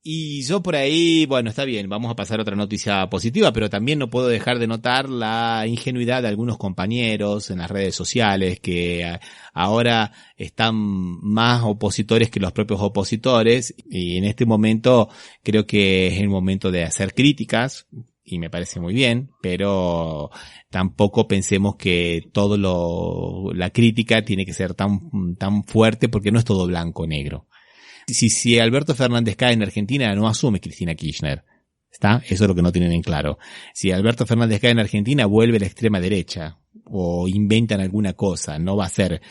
Y yo por ahí, bueno, está bien, vamos a pasar a otra noticia positiva, pero también no puedo dejar de notar la ingenuidad de algunos compañeros en las redes sociales que ahora están más opositores que los propios opositores, y en este momento creo que es el momento de hacer críticas, y me parece muy bien, pero tampoco pensemos que la crítica tiene que ser tan fuerte, porque no es todo blanco o negro. Si Alberto Fernández cae en Argentina, no asume Cristina Kirchner. ¿Está? Eso es lo que no tienen en claro. Si Alberto Fernández cae en Argentina, vuelve la extrema derecha, o inventan alguna cosa, no va a ser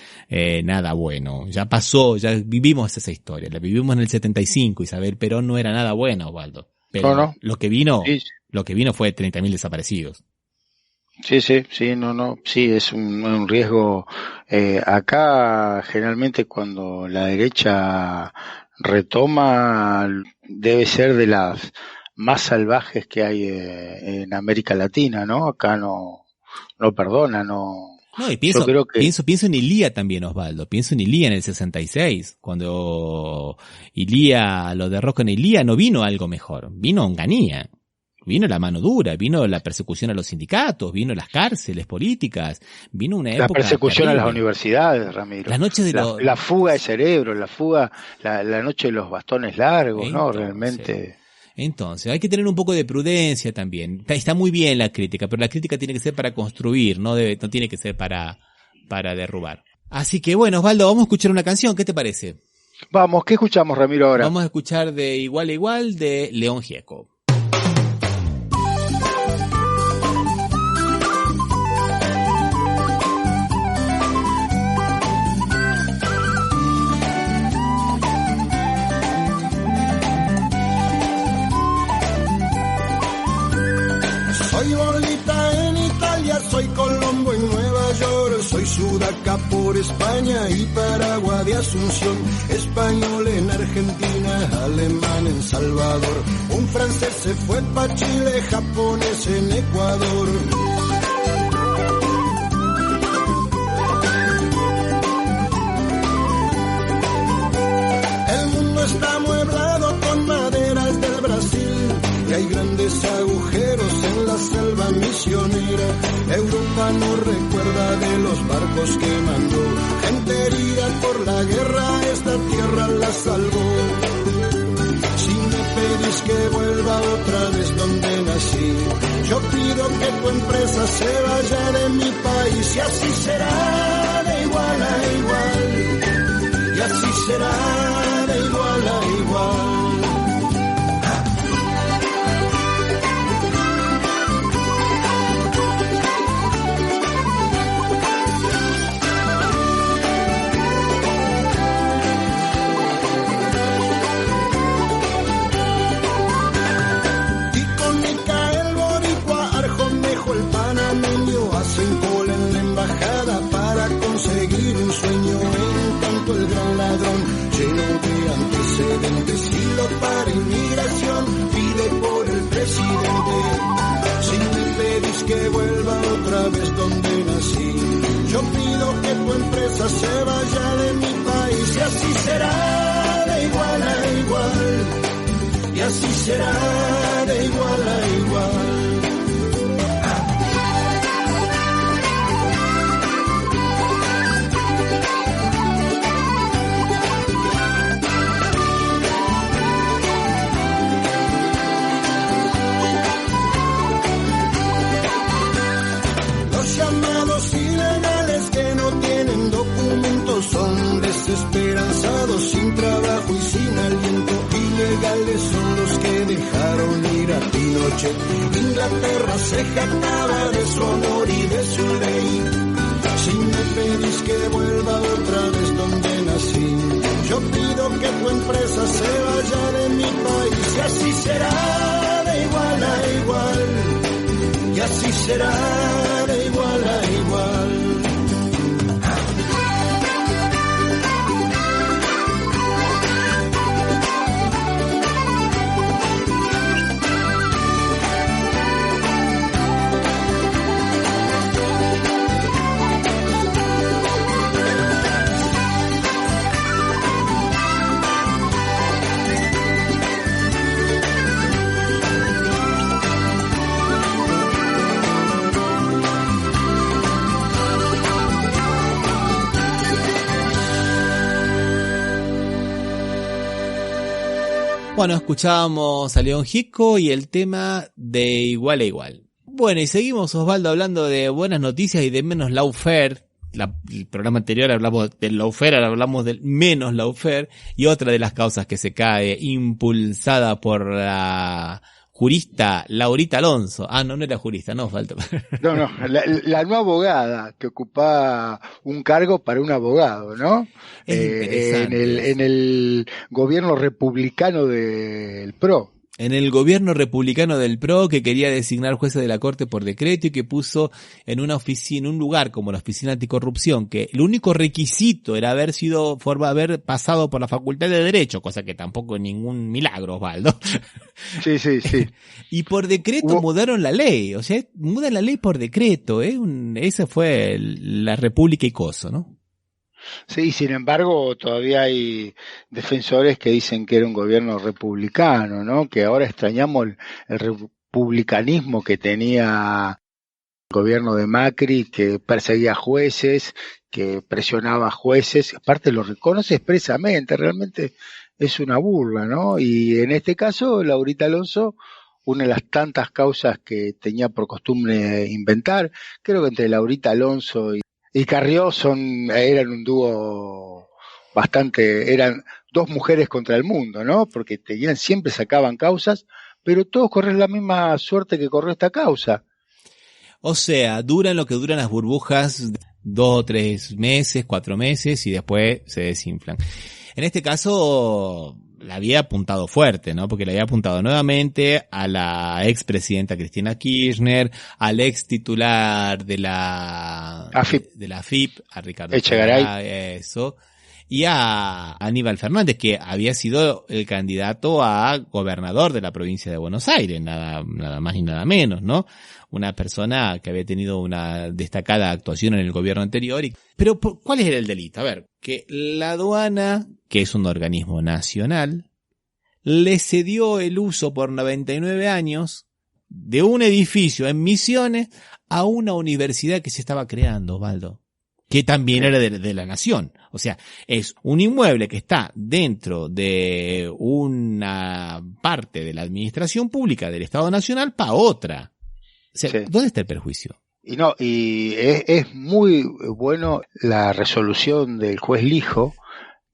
nada bueno. Ya pasó, ya vivimos esa historia, la vivimos en el 75, Isabel Perón no era nada bueno, Osvaldo. Pero no. Lo que vino fue 30.000 desaparecidos. Sí, es un riesgo. Acá generalmente cuando la derecha retoma, debe ser de las más salvajes que hay en América Latina, ¿no? Acá no perdona, no. No, y pienso en Ilía también, Osvaldo. Pienso en Ilía en el 66. Cuando Ilía lo derroca en Ilía, no vino algo mejor. Vino Onganía. Vino la mano dura, vino la persecución a los sindicatos, vino las cárceles políticas, vino una época. La persecución terrible. A las universidades, Ramiro. La noche de la fuga de cerebro, la noche de los bastones largos, entonces, ¿no? Realmente. Entonces, hay que tener un poco de prudencia también. Está muy bien la crítica, pero la crítica tiene que ser para construir, no tiene que ser para derrubar. Así que bueno, Osvaldo, vamos a escuchar una canción, ¿qué te parece? Vamos, ¿qué escuchamos, Ramiro, ahora? Vamos a escuchar de Igual a Igual de León Gieco. Soy Bolita en Italia, soy Colombo en Nueva York, soy Sudaca por España y Paraguay de Asunción, español en Argentina, alemán en Salvador, un francés se fue pa' Chile, japonés en Ecuador. El mundo está amueblado con maderas del Brasil y hay grandes agujeros en la selva misionera. Europa no recuerda de los barcos que mandó, gente herida por la guerra, esta tierra la salvó. Si me pedís que vuelva otra vez donde nací, yo pido que tu empresa se vaya de mi país, y así será de igual a igual, y así será de igual a igual. Conseguir un sueño, en tanto el gran ladrón, lleno de antecedentes, y lo para inmigración, pide por el presidente. Si me pedís que vuelva otra vez donde nací, yo pido que tu empresa se vaya de mi país, y así será de igual a igual, y así será de igual a igual. Llamados ilegales que no tienen documentos son desesperanzados, sin trabajo y sin aliento. Ilegales son los que dejaron ir a Pinochet. Inglaterra se jactaba de su honor y de su ley. Si me pedís que vuelva otra vez donde nací, yo pido que tu empresa se vaya de mi país, y así será de igual a igual, y así será de igual a igual. Bueno, escuchábamos a León Gieco y el tema de Igual a Igual. Bueno, y seguimos, Osvaldo, hablando de buenas noticias y de menos lawfare. El programa anterior hablamos del lawfare, ahora hablamos del menos lawfare. Y otra de las causas que se cae, impulsada por la jurista Laurita Alonso. Ah, no era jurista, no, falta. No, la no abogada que ocupaba un cargo para un abogado, ¿no? En el gobierno republicano del PRO. en el gobierno republicano del PRO, que quería designar jueces de la Corte por decreto y que puso en una oficina, en un lugar como la Oficina Anticorrupción, que el único requisito era haber pasado por la Facultad de Derecho, cosa que tampoco es ningún milagro, Osvaldo. Sí. Y por decreto mudaron la ley, o sea, mudan la ley por decreto, esa fue la República y coso, ¿no? Sí, sin embargo, todavía hay defensores que dicen que era un gobierno republicano, ¿no? Que ahora extrañamos el republicanismo que tenía el gobierno de Macri, que perseguía jueces, que presionaba jueces. Aparte lo reconoce expresamente, realmente es una burla, ¿no? Y en este caso, Laurita Alonso, una de las tantas causas que tenía por costumbre inventar, creo que entre Laurita Alonso y Carrió eran un dúo eran dos mujeres contra el mundo, ¿no? Porque siempre sacaban causas, pero todos corren la misma suerte que corrió esta causa. O sea, duran lo que duran las burbujas, 2 o 3 meses, 4 meses, y después se desinflan. En este caso, la había apuntado fuerte, ¿no? Porque le había apuntado nuevamente a la expresidenta Cristina Kirchner, al ex titular de la AFIP, a Ricardo Echegaray, y a Aníbal Fernández, que había sido el candidato a gobernador de la provincia de Buenos Aires, nada más ni nada menos, ¿no? Una persona que había tenido una destacada actuación en el gobierno anterior. Pero, ¿cuál era el delito? A ver, que la aduana, que es un organismo nacional, le cedió el uso por 99 años de un edificio en Misiones a una universidad que se estaba creando, Osvaldo, que también era de la nación. O sea, es un inmueble que está dentro de una parte de la administración pública del Estado Nacional para otra. O sea, ¿dónde está el perjuicio? Y es muy bueno la resolución del juez Lijo,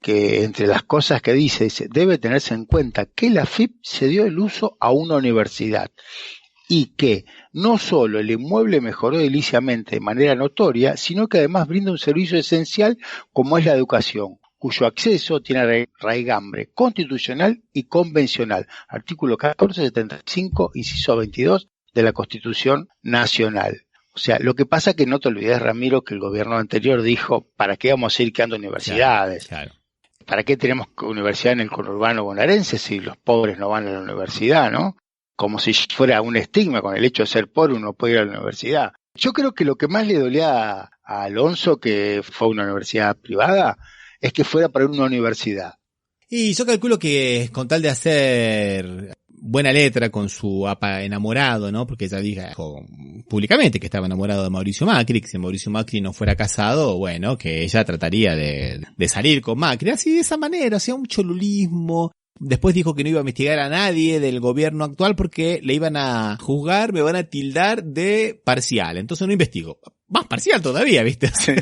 que entre las cosas que dice, debe tenerse en cuenta que la AFIP se dio el uso a una universidad y que no solo el inmueble mejoró ediliciamente de manera notoria, sino que además brinda un servicio esencial como es la educación, cuyo acceso tiene raigambre constitucional y convencional. Artículo 1475, inciso 22 de la Constitución Nacional. O sea, lo que pasa es que no te olvides, Ramiro, que el gobierno anterior dijo, ¿para qué vamos a ir creando universidades? Claro. ¿Para qué tenemos universidad en el conurbano bonaerense si los pobres no van a la universidad, no? Como si fuera un estigma con el hecho de ser pobre uno puede ir a la universidad. Yo creo que lo que más le dolía a Alonso, que fue una universidad privada, es que fuera para una universidad. Y yo calculo que con tal de hacer buena letra con su apa enamorado, ¿no? Porque ella dijo públicamente que estaba enamorado de Mauricio Macri, que si Mauricio Macri no fuera casado, bueno, que ella trataría de salir con Macri, así de esa manera, o sea, un cholulismo. Después dijo que no iba a investigar a nadie del gobierno actual porque le iban a juzgar, me van a tildar de parcial, entonces no investigo. Más parcial todavía, ¿viste? Sí.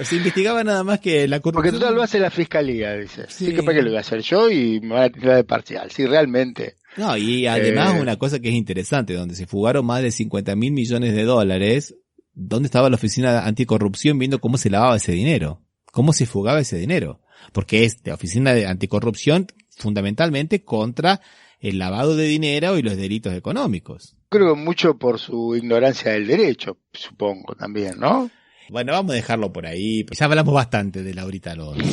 Se investigaba nada más que la corrupción. Porque todo lo hace la fiscalía, dice. Sí, que para qué lo voy a hacer yo y me van a tildar de parcial. Sí, realmente. No, y además una cosa que es interesante, donde se fugaron más de 50.000 millones de dólares, ¿dónde estaba la oficina anticorrupción viendo cómo se lavaba ese dinero? ¿Cómo se fugaba ese dinero? Porque es la oficina de anticorrupción fundamentalmente contra el lavado de dinero y los delitos económicos. Creo que mucho por su ignorancia del derecho, supongo también, ¿no? Bueno, vamos a dejarlo por ahí. Ya hablamos bastante de Laurita Alonso.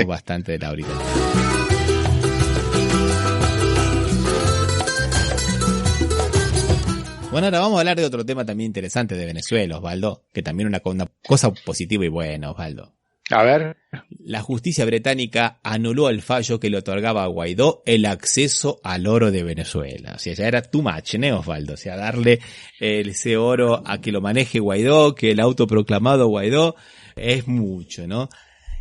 Bastante de Laurita Alonso. Bueno, ahora vamos a hablar de otro tema también interesante de Venezuela, Osvaldo, que también una cosa positiva y buena, Osvaldo. A ver. La justicia británica anuló el fallo que le otorgaba a Guaidó el acceso al oro de Venezuela. O sea, ya era too much, ¿no, Osvaldo? O sea, darle ese oro a que lo maneje Guaidó, que el autoproclamado Guaidó, es mucho, ¿no?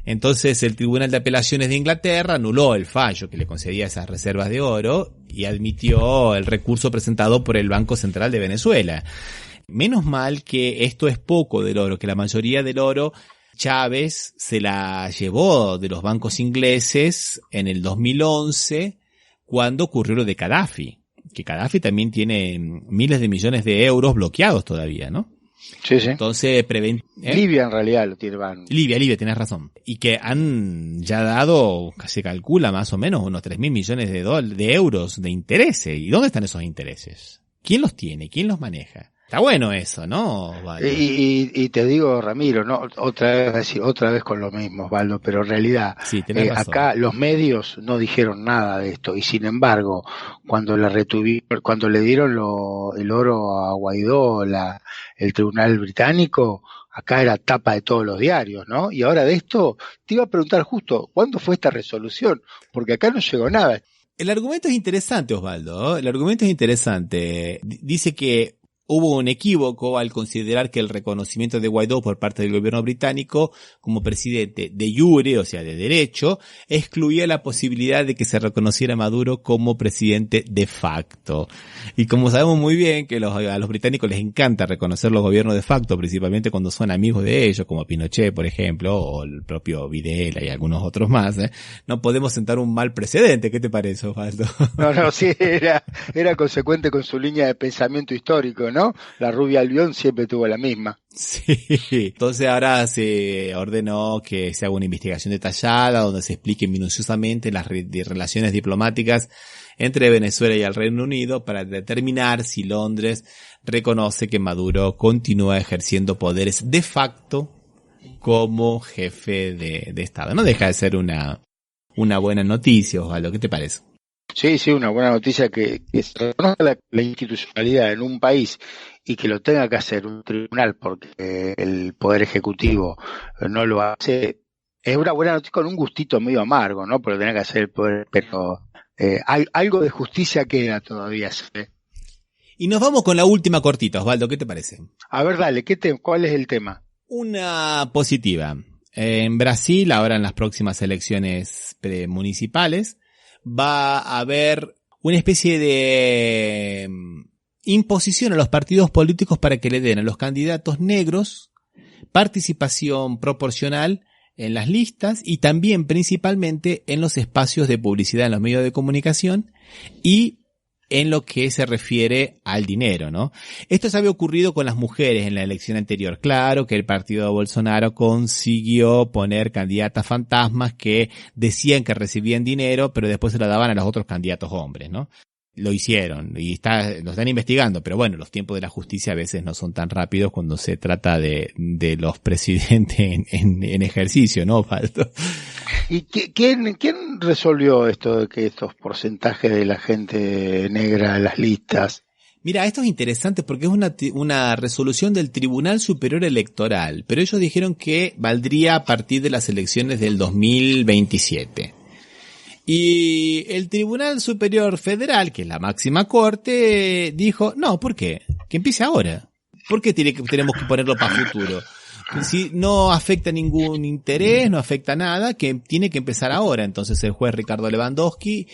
Entonces el Tribunal de Apelaciones de Inglaterra anuló el fallo que le concedía esas reservas de oro y admitió el recurso presentado por el Banco Central de Venezuela. Menos mal que esto es poco del oro, que la mayoría del oro Chávez se la llevó de los bancos ingleses en el 2011 cuando ocurrió lo de Gaddafi, que Gaddafi también tiene miles de millones de euros bloqueados todavía, ¿no? Sí, sí. Entonces, Libia en realidad lo tiene. Libia, tenés razón. Y que han ya dado, se calcula más o menos, unos 3.000 millones de euros de intereses. ¿Y dónde están esos intereses? ¿Quién los tiene? ¿Quién los maneja? Está bueno eso, ¿no, Osvaldo? Y te digo, Ramiro, no otra vez con lo mismo, Osvaldo, pero en realidad acá los medios no dijeron nada de esto y sin embargo, cuando le dieron el oro a Guaidó, el tribunal británico, acá era tapa de todos los diarios, ¿no? Y ahora de esto te iba a preguntar justo, ¿cuándo fue esta resolución? Porque acá no llegó nada. El argumento es interesante, Osvaldo. El argumento es interesante. Dice que hubo un equívoco al considerar que el reconocimiento de Guaidó por parte del gobierno británico como presidente de jure, o sea, de derecho, excluía la posibilidad de que se reconociera a Maduro como presidente de facto. Y como sabemos muy bien que a los británicos les encanta reconocer los gobiernos de facto, principalmente cuando son amigos de ellos, como Pinochet, por ejemplo, o el propio Videla y algunos otros más, no podemos sentar un mal precedente. ¿Qué te parece, Osvaldo? No, sí, era consecuente con su línea de pensamiento histórico, ¿no? La rubia Albión siempre tuvo la misma. Sí, entonces ahora se ordenó que se haga una investigación detallada donde se expliquen minuciosamente las relaciones diplomáticas entre Venezuela y el Reino Unido para determinar si Londres reconoce que Maduro continúa ejerciendo poderes de facto como jefe de Estado. No deja de ser una buena noticia, Osvaldo. ¿Qué te parece? Sí, una buena noticia que se reconozca la institucionalidad en un país y que lo tenga que hacer un tribunal porque el Poder Ejecutivo no lo hace. Es una buena noticia con un gustito medio amargo, ¿no? Porque lo tenga que hacer el Poder, pero algo de justicia queda todavía. ¿Sí? Y nos vamos con la última cortita, Osvaldo, ¿qué te parece? A ver, dale, ¿cuál es el tema? Una positiva. En Brasil, ahora en las próximas elecciones municipales, va a haber una especie de imposición a los partidos políticos para que le den a los candidatos negros participación proporcional en las listas y también principalmente en los espacios de publicidad en los medios de comunicación y en lo que se refiere al dinero, ¿no? Esto se había ocurrido con las mujeres en la elección anterior. Claro que el partido de Bolsonaro consiguió poner candidatas fantasmas que decían que recibían dinero, pero después se lo daban a los otros candidatos hombres, ¿no? Lo hicieron y lo están investigando, pero bueno, los tiempos de la justicia a veces no son tan rápidos cuando se trata de los presidentes en ejercicio, ¿no, Falto? ¿Y quién resolvió esto de que estos porcentajes de la gente negra en las listas? Mira, esto es interesante porque es una resolución del Tribunal Superior Electoral, pero ellos dijeron que valdría a partir de las elecciones del 2027. Y el Tribunal Superior Federal, que es la máxima corte, dijo, no, ¿por qué? Que empiece ahora. ¿Por qué tenemos que ponerlo para futuro? Si no afecta ningún interés, no afecta nada, que tiene que empezar ahora. Entonces el juez Ricardo Lewandowski,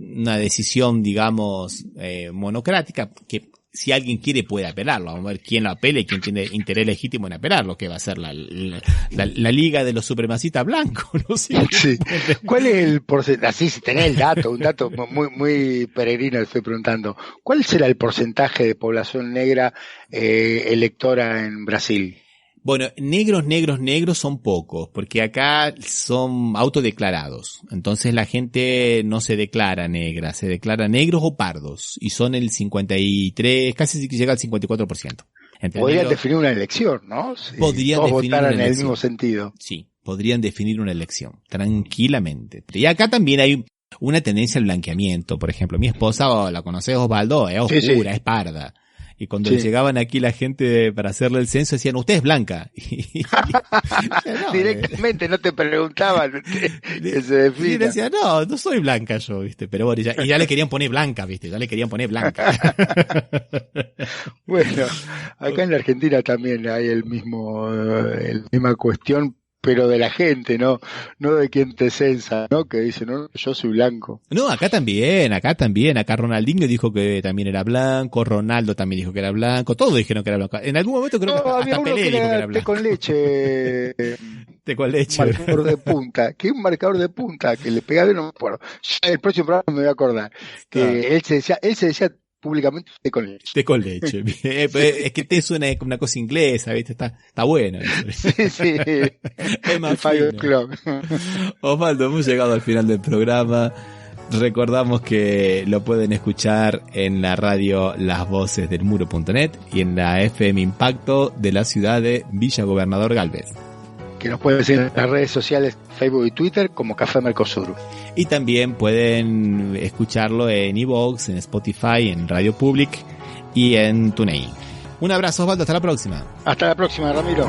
una decisión, digamos, monocrática, que si alguien quiere puede apelarlo. Vamos a ver quién lo apela y quién tiene interés legítimo en apelarlo, que va a ser la liga de los supremacistas blancos, ¿no? Sí. ¿Cuál es el porcentaje? Así, si tenés el dato, un dato muy, muy peregrino, le estoy preguntando. ¿Cuál será el porcentaje de población negra electora en Brasil? Bueno, negros son pocos, porque acá son autodeclarados. Entonces la gente no se declara negra, se declara negros o pardos. Y son el 53, casi llega al 54%. Podrían definir una elección, ¿no? Si podrían todos definir votaran una en el elección. mismo sentido. Sí, podrían definir una elección, tranquilamente. Y acá también hay una tendencia al blanqueamiento. Por ejemplo, mi esposa, la conoces, Osvaldo, es oscura, sí. Es parda. Y cuando llegaban aquí la gente para hacerle el censo decían, usted es blanca. No, directamente no te preguntaban que se defina. Y decía, no soy blanca yo, ¿viste? Pero bueno, ya le querían poner blanca, ¿viste? Ya le querían poner blanca. Bueno, acá en la Argentina también hay la misma cuestión, pero de la gente, no de quien te censa, ¿no? Que dice, no, yo soy blanco. No, acá también. Acá Ronaldinho dijo que también era blanco, Ronaldo también dijo que era blanco, todos dijeron que era blanco. En algún momento creo que hasta Pelé dijo que era blanco. Té con leche. Té con leche. Un marcador de punta. Que un marcador de punta que le pegaba, no me acuerdo. Ya el próximo programa me voy a acordar. Que él se decía públicamente té con leche. Té con leche. Es que té suena una cosa inglesa, ¿viste? Está bueno. Sí. Es más fino. Osvaldo, hemos llegado al final del programa. Recordamos que lo pueden escuchar en la radio Las Voces del Muro.net y en la FM Impacto de la ciudad de Villa Gobernador Galvez. Que nos pueden seguir en las redes sociales, Facebook y Twitter como Café Mercosur. Y también pueden escucharlo en iVoox, en Spotify, en Radio Public y en TuneIn. Un abrazo, Osvaldo, hasta la próxima. Hasta la próxima, Ramiro.